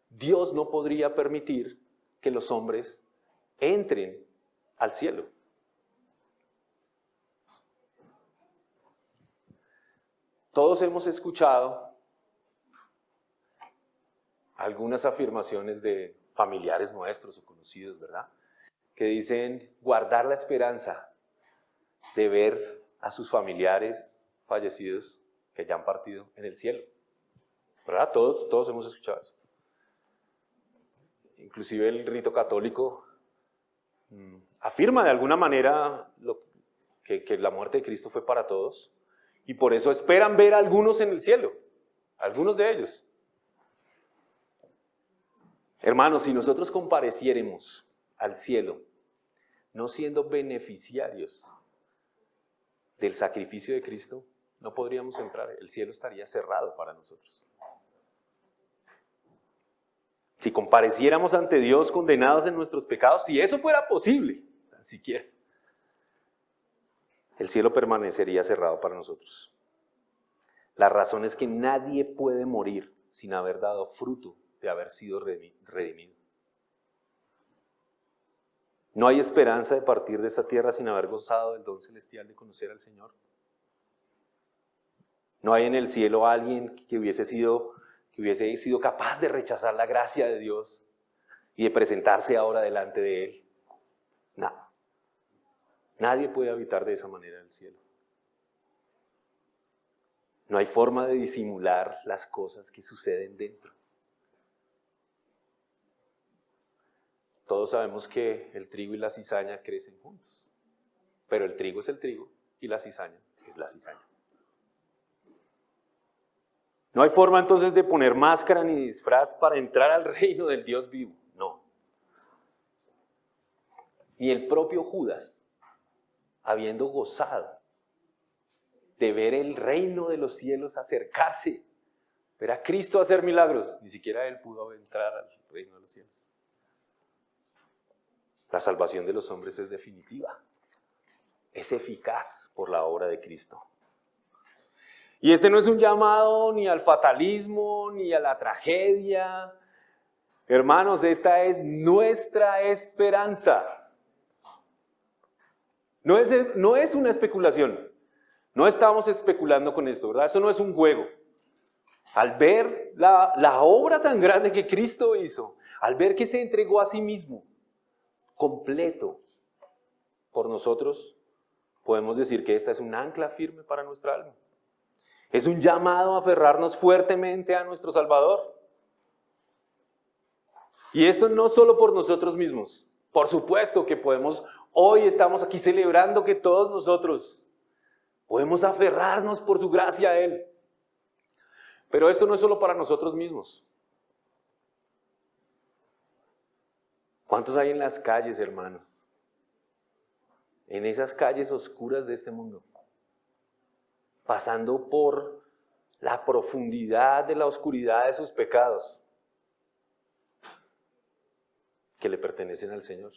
Dios no podría permitir que los hombres entren al cielo. Todos hemos escuchado algunas afirmaciones de familiares nuestros o conocidos, ¿verdad? Que dicen guardar la esperanza de ver a sus familiares fallecidos que ya han partido en el cielo. ¿Verdad? Todos hemos escuchado eso. Inclusive el rito católico afirma de alguna manera que la muerte de Cristo fue para todos, y por eso esperan ver a algunos en el cielo, algunos de ellos. Hermanos, si nosotros compareciéramos al cielo, no siendo beneficiarios del sacrificio de Cristo, no podríamos entrar. El cielo estaría cerrado para nosotros. Si compareciéramos ante Dios condenados en nuestros pecados, si eso fuera posible, tan siquiera, el cielo permanecería cerrado para nosotros. La razón es que nadie puede morir sin haber dado fruto de haber sido redimido. No hay esperanza de partir de esta tierra sin haber gozado del don celestial de conocer al Señor. No hay en el cielo alguien que hubiese sido capaz de rechazar la gracia de Dios y de presentarse ahora delante de Él. Nada. Nadie puede habitar de esa manera en el cielo. No hay forma de disimular las cosas que suceden dentro. Todos sabemos que el trigo y la cizaña crecen juntos, pero el trigo es el trigo y la cizaña es la cizaña. No hay forma entonces de poner máscara ni disfraz para entrar al reino del Dios vivo, no. Ni el propio Judas, habiendo gozado de ver el reino de los cielos acercarse, ver a Cristo hacer milagros, ni siquiera él pudo entrar al reino de los cielos. La salvación de los hombres es definitiva, es eficaz por la obra de Cristo. Y este no es un llamado ni al fatalismo, ni a la tragedia. Hermanos, esta es nuestra esperanza. No es una especulación. No estamos especulando con esto, ¿verdad? Esto no es un juego. Al ver la obra tan grande que Cristo hizo, al ver que se entregó a sí mismo, completo, por nosotros, podemos decir que esta es un ancla firme para nuestra alma. Es un llamado a aferrarnos fuertemente a nuestro Salvador. Y esto no solo por nosotros mismos. Por supuesto que hoy estamos aquí celebrando que todos nosotros podemos aferrarnos por su gracia a Él. Pero esto no es solo para nosotros mismos. ¿Cuántos hay en las calles, hermanos? En esas calles oscuras de este mundo, pasando por la profundidad de la oscuridad de sus pecados, que le pertenecen al Señor.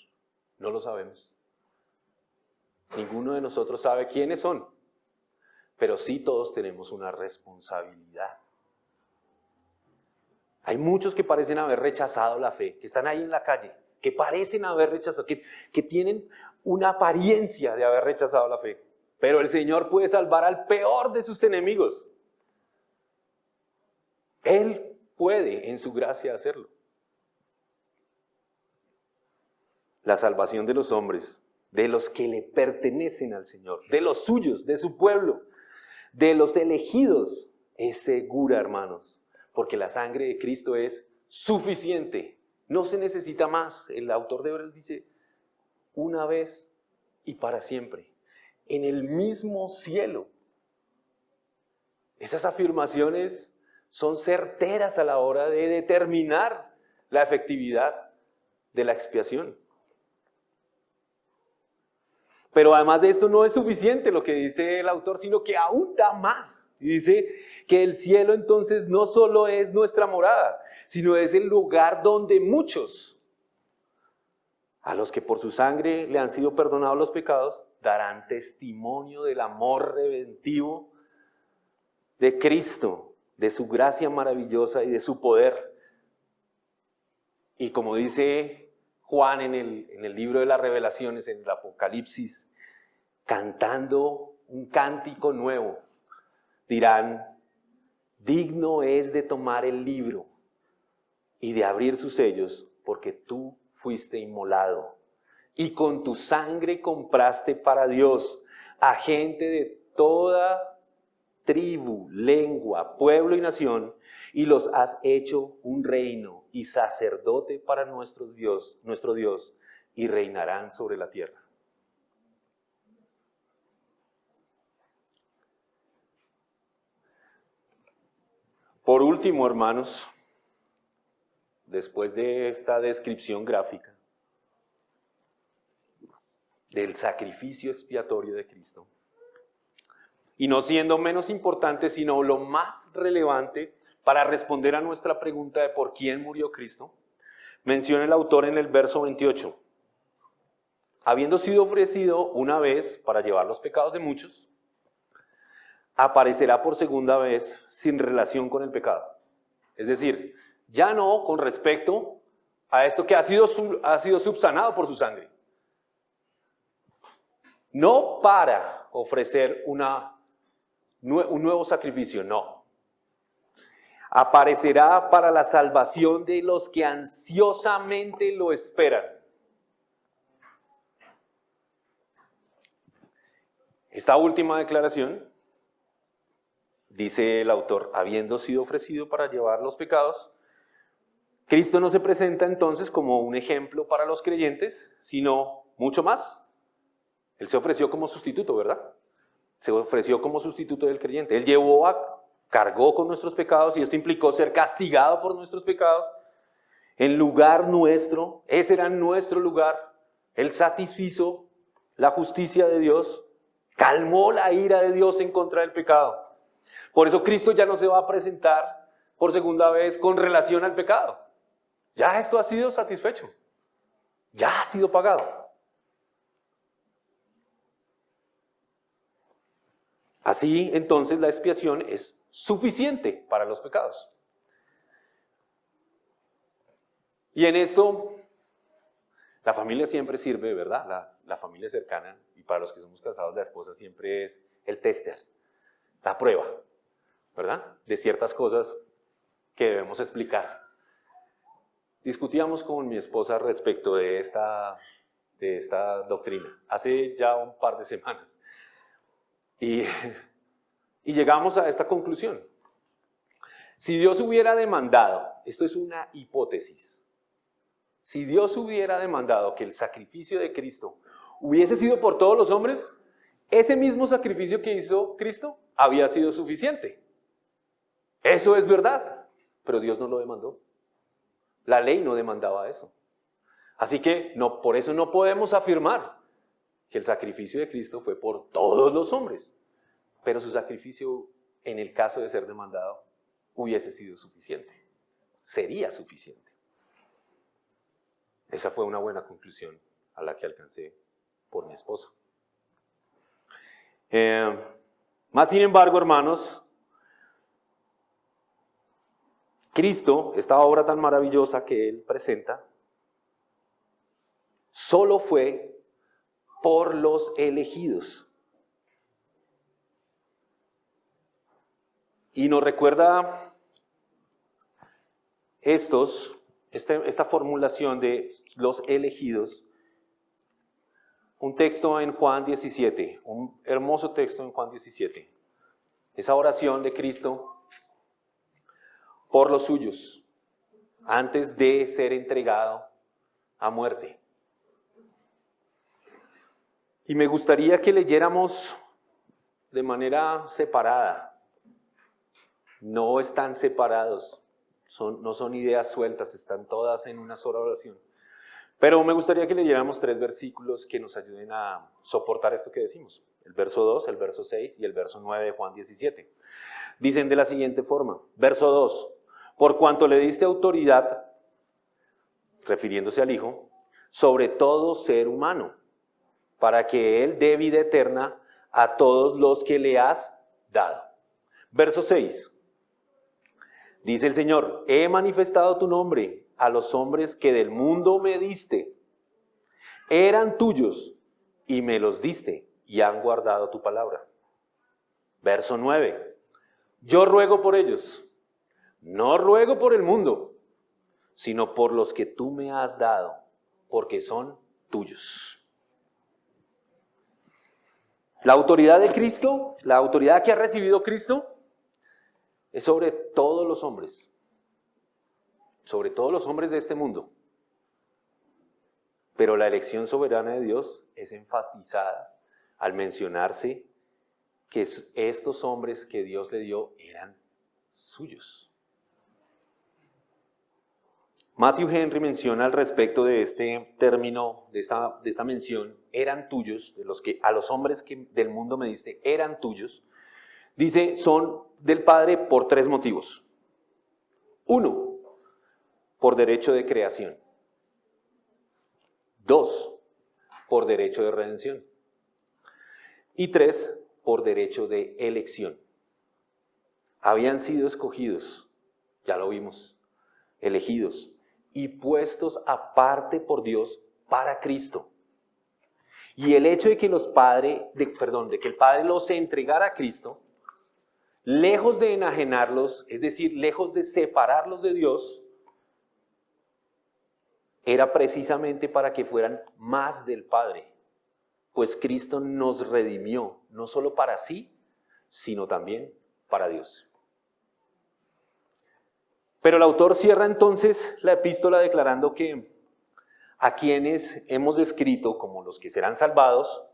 No lo sabemos. Ninguno de nosotros sabe quiénes son, pero sí todos tenemos una responsabilidad. Hay muchos que parecen haber rechazado la fe, que están ahí en la calle, que parecen haber rechazado, que tienen una apariencia de haber rechazado la fe. Pero el Señor puede salvar al peor de sus enemigos. Él puede, en su gracia, hacerlo. La salvación de los hombres, de los que le pertenecen al Señor, de los suyos, de su pueblo, de los elegidos, es segura, hermanos, porque la sangre de Cristo es suficiente. No se necesita más. El autor de Hebreos dice, una vez y para siempre, en el mismo cielo. Esas afirmaciones son certeras a la hora de determinar la efectividad de la expiación. Pero además de esto no es suficiente lo que dice el autor, sino que aún da más. Y dice que el cielo entonces no solo es nuestra morada, sino es el lugar donde muchos, a los que por su sangre le han sido perdonados los pecados, darán testimonio del amor redentivo de Cristo, de su gracia maravillosa y de su poder. Y como dice Juan en el libro de las Revelaciones, en el Apocalipsis, cantando un cántico nuevo, dirán, digno es de tomar el libro y de abrir sus sellos, porque tú fuiste inmolado y con tu sangre compraste para Dios a gente de toda tribu, lengua, pueblo y nación, y los has hecho un reino y sacerdote para nuestro Dios, y reinarán sobre la tierra. Por último, hermanos, después de esta descripción gráfica del sacrificio expiatorio de Cristo, y no siendo menos importante, sino lo más relevante para responder a nuestra pregunta de por quién murió Cristo, menciona el autor en el verso 28. Habiendo sido ofrecido una vez para llevar los pecados de muchos, aparecerá por segunda vez sin relación con el pecado. Es decir, ya no con respecto a esto que ha sido subsanado por su sangre. No para ofrecer un nuevo sacrificio, no. Aparecerá para la salvación de los que ansiosamente lo esperan. Esta última declaración, dice el autor, habiendo sido ofrecido para llevar los pecados, Cristo no se presenta entonces como un ejemplo para los creyentes, sino mucho más. Él se ofreció como sustituto, ¿verdad? Se ofreció como sustituto del creyente. Él cargó con nuestros pecados y esto implicó ser castigado por nuestros pecados en lugar nuestro. Ese era nuestro lugar. Él satisfizo la justicia de Dios, calmó la ira de Dios en contra del pecado. Por eso Cristo ya no se va a presentar por segunda vez con relación al pecado. Ya esto ha sido satisfecho. Ya ha sido pagado. Así, entonces, la expiación es suficiente para los pecados. Y en esto, la familia siempre sirve, ¿verdad? La familia cercana, y para los que somos casados, la esposa siempre es el tester, la prueba, ¿verdad? De ciertas cosas que debemos explicar. Discutíamos con mi esposa respecto de esta doctrina, hace ya un par de semanas. Y llegamos a esta conclusión. Si Dios hubiera demandado, esto es una hipótesis, si Dios hubiera demandado que el sacrificio de Cristo hubiese sido por todos los hombres, ese mismo sacrificio que hizo Cristo había sido suficiente. Eso es verdad, pero Dios no lo demandó. La ley no demandaba eso. Así que por eso no podemos afirmar que el sacrificio de Cristo fue por todos los hombres, pero su sacrificio, en el caso de ser demandado, hubiese sido suficiente, sería suficiente. Esa fue una buena conclusión a la que alcancé por mi esposa. Más sin embargo, hermanos, Cristo, esta obra tan maravillosa que Él presenta, solo fue por los elegidos. Y nos recuerda esta formulación de los elegidos, un texto en Juan 17, un hermoso texto en Juan 17. Esa oración de Cristo por los suyos, antes de ser entregado a muerte. Y me gustaría que leyéramos de manera separada. No están separados, no son ideas sueltas, están todas en una sola oración. Pero me gustaría que leyéramos 3 versículos que nos ayuden a soportar esto que decimos. El verso 2, el verso 6 y el verso 9 de Juan 17. Dicen de la siguiente forma. Verso 2. Por cuanto le diste autoridad, refiriéndose al Hijo, sobre todo ser humano, para que Él dé vida eterna a todos los que le has dado. Verso 6. Dice el Señor, he manifestado tu nombre a los hombres que del mundo me diste. Eran tuyos y me los diste y han guardado tu palabra. Verso 9. Yo ruego por ellos, no ruego por el mundo, sino por los que tú me has dado, porque son tuyos. La autoridad de Cristo, la autoridad que ha recibido Cristo, es sobre todos los hombres de este mundo. Pero la elección soberana de Dios es enfatizada al mencionarse que estos hombres que Dios le dio eran suyos. Matthew Henry menciona al respecto de este término, de esta mención, eran tuyos, de los que a los hombres que del mundo me diste, eran tuyos. Dice, son del Padre por 3 motivos. 1, por derecho de creación. 2, por derecho de redención. Y 3, por derecho de elección. Habían sido escogidos, ya lo vimos, elegidos y puestos aparte por Dios para Cristo. Y el hecho de que de que el Padre los entregara a Cristo, lejos de enajenarlos, es decir, lejos de separarlos de Dios, era precisamente para que fueran más del Padre, pues Cristo nos redimió, no solo para sí, sino también para Dios. Pero el autor cierra entonces la epístola declarando que a quienes hemos descrito como los que serán salvados,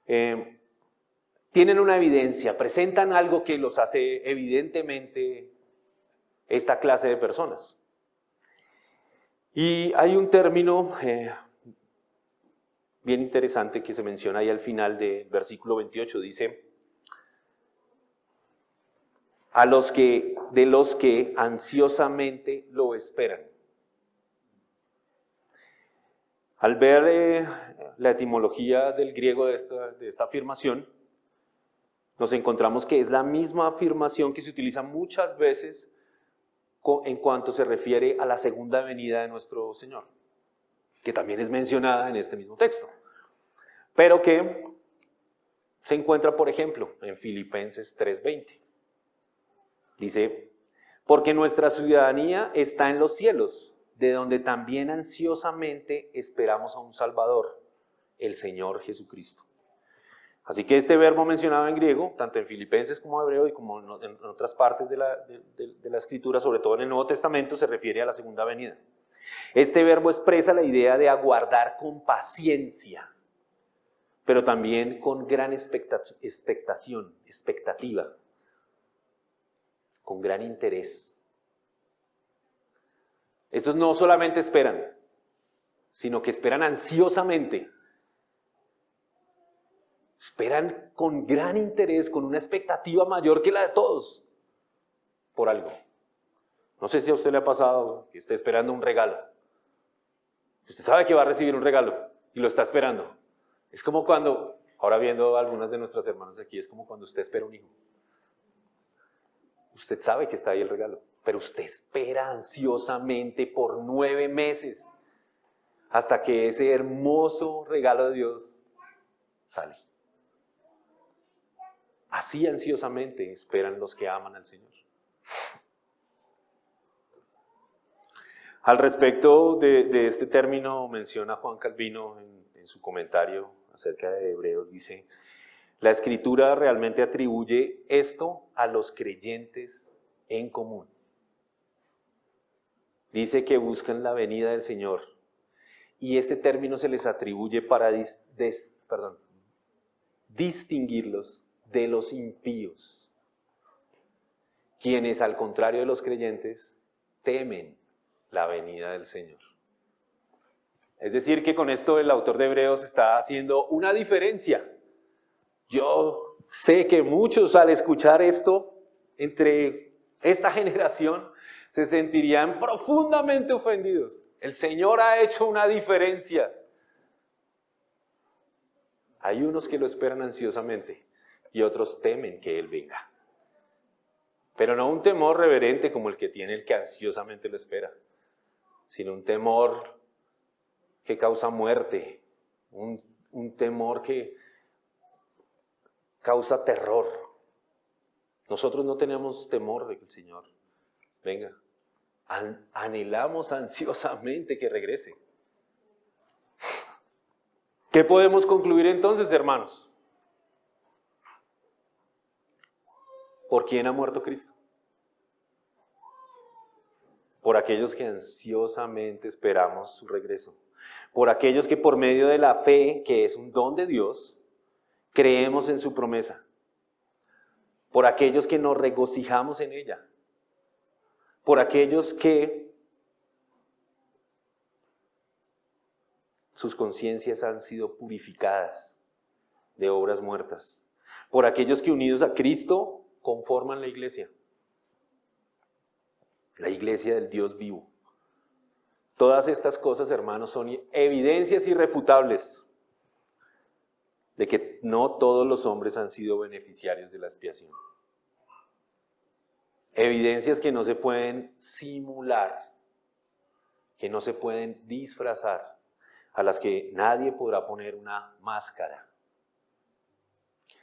tienen una evidencia, presentan algo que los hace evidentemente esta clase de personas. Y hay un término bien interesante que se menciona ahí al final del versículo 28, dice, de los que ansiosamente lo esperan. Al ver la etimología del griego de esta afirmación, nos encontramos que es la misma afirmación que se utiliza muchas veces en cuanto se refiere a la segunda venida de nuestro Señor, que también es mencionada en este mismo texto, pero que se encuentra, por ejemplo, en Filipenses 3:20. Dice, porque nuestra ciudadanía está en los cielos, de donde también ansiosamente esperamos a un Salvador, el Señor Jesucristo. Así que este verbo mencionado en griego, tanto en Filipenses como en hebreo y como en otras partes de la Escritura, sobre todo en el Nuevo Testamento, se refiere a la segunda venida. Este verbo expresa la idea de aguardar con paciencia, pero también con gran expectativa, con gran interés. Estos no solamente esperan, sino que esperan ansiosamente. Esperan con gran interés, con una expectativa mayor que la de todos, por algo. No sé si a usted le ha pasado que esté esperando un regalo. Usted sabe que va a recibir un regalo y lo está esperando. Es como cuando, ahora viendo a algunas de nuestras hermanas aquí, es como cuando usted espera un hijo. Usted sabe que está ahí el regalo, pero usted espera ansiosamente por 9 meses hasta que ese hermoso regalo de Dios sale. Así ansiosamente esperan los que aman al Señor. Al respecto de este término, menciona Juan Calvino en su comentario acerca de Hebreos, dice: la Escritura realmente atribuye esto a los creyentes en común. Dice que buscan la venida del Señor, y este término se les atribuye para distinguirlos de los impíos, quienes, al contrario de los creyentes, temen la venida del Señor. Es decir, que con esto el autor de Hebreos está haciendo una diferencia. Yo sé que muchos, al escuchar esto, entre esta generación, se sentirían profundamente ofendidos. El Señor ha hecho una diferencia. Hay unos que lo esperan ansiosamente y otros temen que Él venga. Pero no un temor reverente como el que tiene el que ansiosamente lo espera, sino un temor que causa muerte, un temor que causa terror. Nosotros no tenemos temor de que el Señor venga. Anhelamos ansiosamente que regrese. ¿Qué podemos concluir entonces, hermanos? ¿Por quién ha muerto Cristo? Por aquellos que ansiosamente esperamos su regreso. Por aquellos que por medio de la fe, que es un don de Dios, creemos en su promesa. Por aquellos que nos regocijamos en ella. Por aquellos que sus conciencias han sido purificadas de obras muertas. Por aquellos que unidos a Cristo conforman la iglesia del Dios vivo. Todas estas cosas, hermanos, son evidencias irrefutables de que no todos los hombres han sido beneficiarios de la expiación. Evidencias que no se pueden simular, que no se pueden disfrazar, a las que nadie podrá poner una máscara.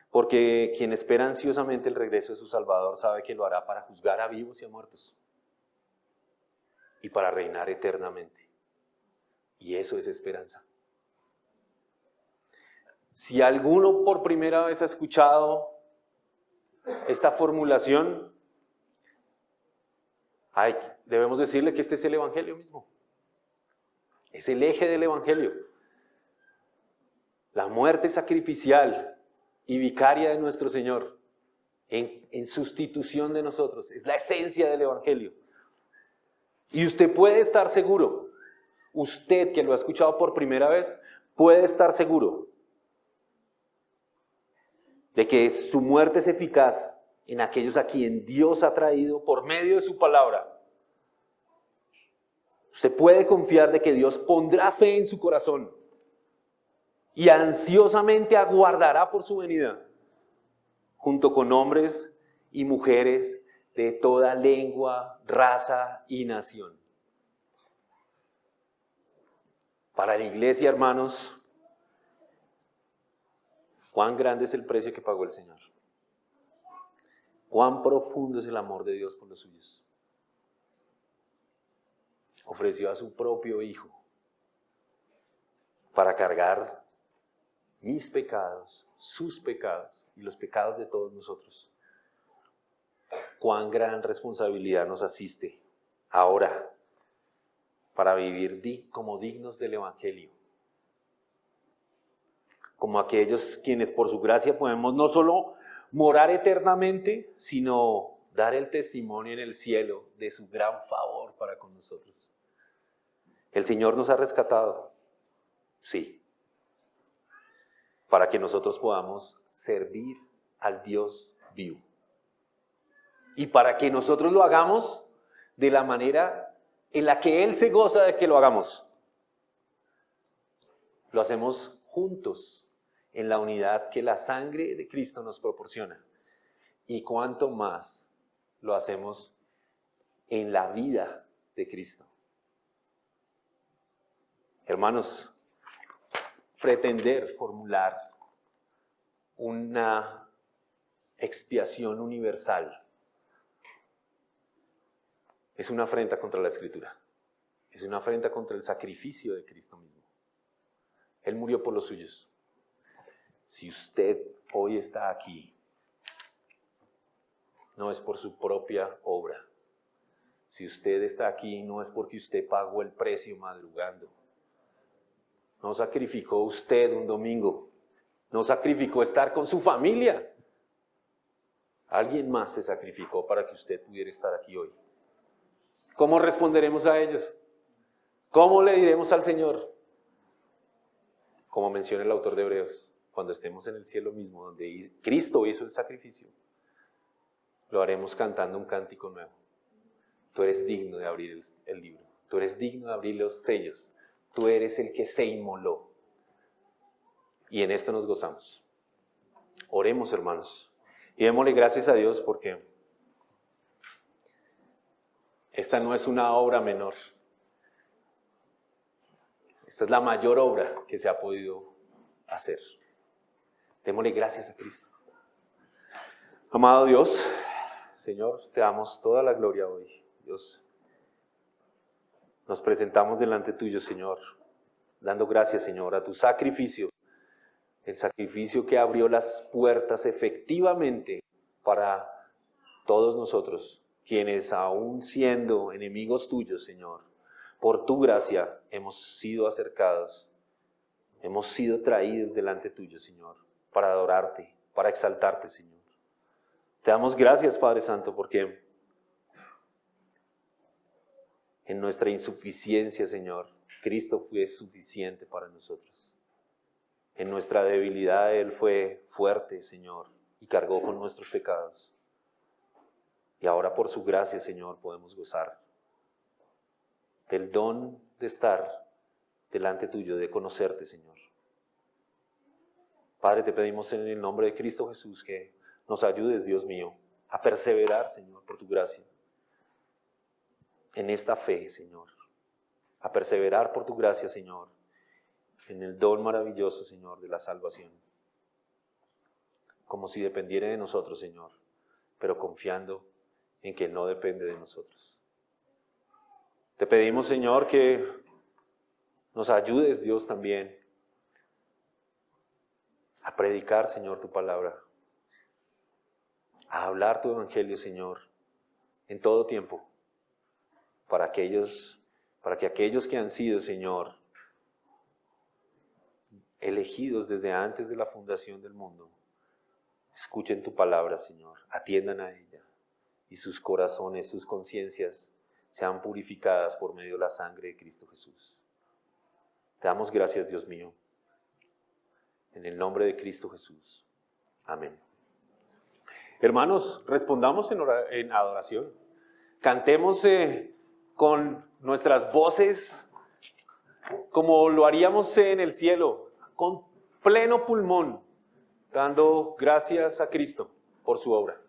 Porque quien espera ansiosamente el regreso de su Salvador sabe que lo hará para juzgar a vivos y a muertos y para reinar eternamente. Y eso es esperanza. Si alguno por primera vez ha escuchado esta formulación, debemos decirle que este es el Evangelio mismo. Es el eje del Evangelio. La muerte sacrificial y vicaria de nuestro Señor en sustitución de nosotros. Es la esencia del Evangelio. Y usted puede estar seguro, usted que lo ha escuchado por primera vez, puede estar seguro de que su muerte es eficaz en aquellos a quien Dios ha traído por medio de su palabra. Usted puede confiar de que Dios pondrá fe en su corazón y ansiosamente aguardará por su venida, junto con hombres y mujeres de toda lengua, raza y nación. Para la iglesia, hermanos, cuán grande es el precio que pagó el Señor. Cuán profundo es el amor de Dios por los suyos. Ofreció a su propio Hijo para cargar mis pecados, sus pecados y los pecados de todos nosotros. Cuán gran responsabilidad nos asiste ahora para vivir como dignos del Evangelio. Como aquellos quienes por su gracia podemos no solo morar eternamente, sino dar el testimonio en el cielo de su gran favor para con nosotros. El Señor nos ha rescatado Sí. Para que nosotros podamos servir al Dios vivo. Y para que nosotros lo hagamos de la manera en la que Él se goza de que lo hagamos. Lo hacemos juntos, en la unidad que la sangre de Cristo nos proporciona. Y cuánto más lo hacemos en la vida de Cristo. Hermanos, pretender formular una expiación universal es una afrenta contra la Escritura. Es una afrenta contra el sacrificio de Cristo mismo. Él murió por los suyos. Si usted hoy está aquí, no es por su propia obra. Si usted está aquí, no es porque usted pagó el precio madrugando. No sacrificó usted un domingo. No sacrificó estar con su familia. Alguien más se sacrificó para que usted pudiera estar aquí hoy. ¿Cómo responderemos a ellos? ¿Cómo le diremos al Señor? Como menciona el autor de Hebreos, cuando estemos en el cielo mismo, donde Cristo hizo el sacrificio, lo haremos cantando un cántico nuevo. Tú eres digno de abrir el libro. Tú eres digno de abrir los sellos. Tú eres el que se inmoló. Y en esto nos gozamos. Oremos, hermanos. Y démosle gracias a Dios porque esta no es una obra menor. Esta es la mayor obra que se ha podido hacer. Démosle gracias a Cristo. Amado Dios, Señor, te damos toda la gloria hoy. Dios, nos presentamos delante tuyo, Señor, dando gracias, Señor, a tu sacrificio. El sacrificio que abrió las puertas efectivamente para todos nosotros, quienes aún siendo enemigos tuyos, Señor, por tu gracia hemos sido acercados, hemos sido traídos delante tuyo, Señor, para adorarte, para exaltarte, Señor. Te damos gracias, Padre Santo, porque en nuestra insuficiencia, Señor, Cristo fue suficiente para nosotros. En nuestra debilidad Él fue fuerte, Señor, y cargó con nuestros pecados. Y ahora por su gracia, Señor, podemos gozar del don de estar delante tuyo, de conocerte, Señor. Padre, te pedimos en el nombre de Cristo Jesús que nos ayudes, Dios mío, a perseverar, Señor, por tu gracia. En esta fe, Señor. A perseverar por tu gracia, Señor, en el don maravilloso, Señor, de la salvación. Como si dependiera de nosotros, Señor, pero confiando en que no depende de nosotros. Te pedimos, Señor, que nos ayudes, Dios, también a predicar, Señor, tu palabra, a hablar tu evangelio, Señor, en todo tiempo, para que aquellos que han sido, Señor, elegidos desde antes de la fundación del mundo, escuchen tu palabra, Señor, atiendan a ella y sus corazones, sus conciencias sean purificadas por medio de la sangre de Cristo Jesús. Te damos gracias, Dios mío, en el nombre de Cristo Jesús. Amén. Hermanos, respondamos en adoración. Cantemos con nuestras voces como lo haríamos en el cielo, con pleno pulmón, dando gracias a Cristo por su obra.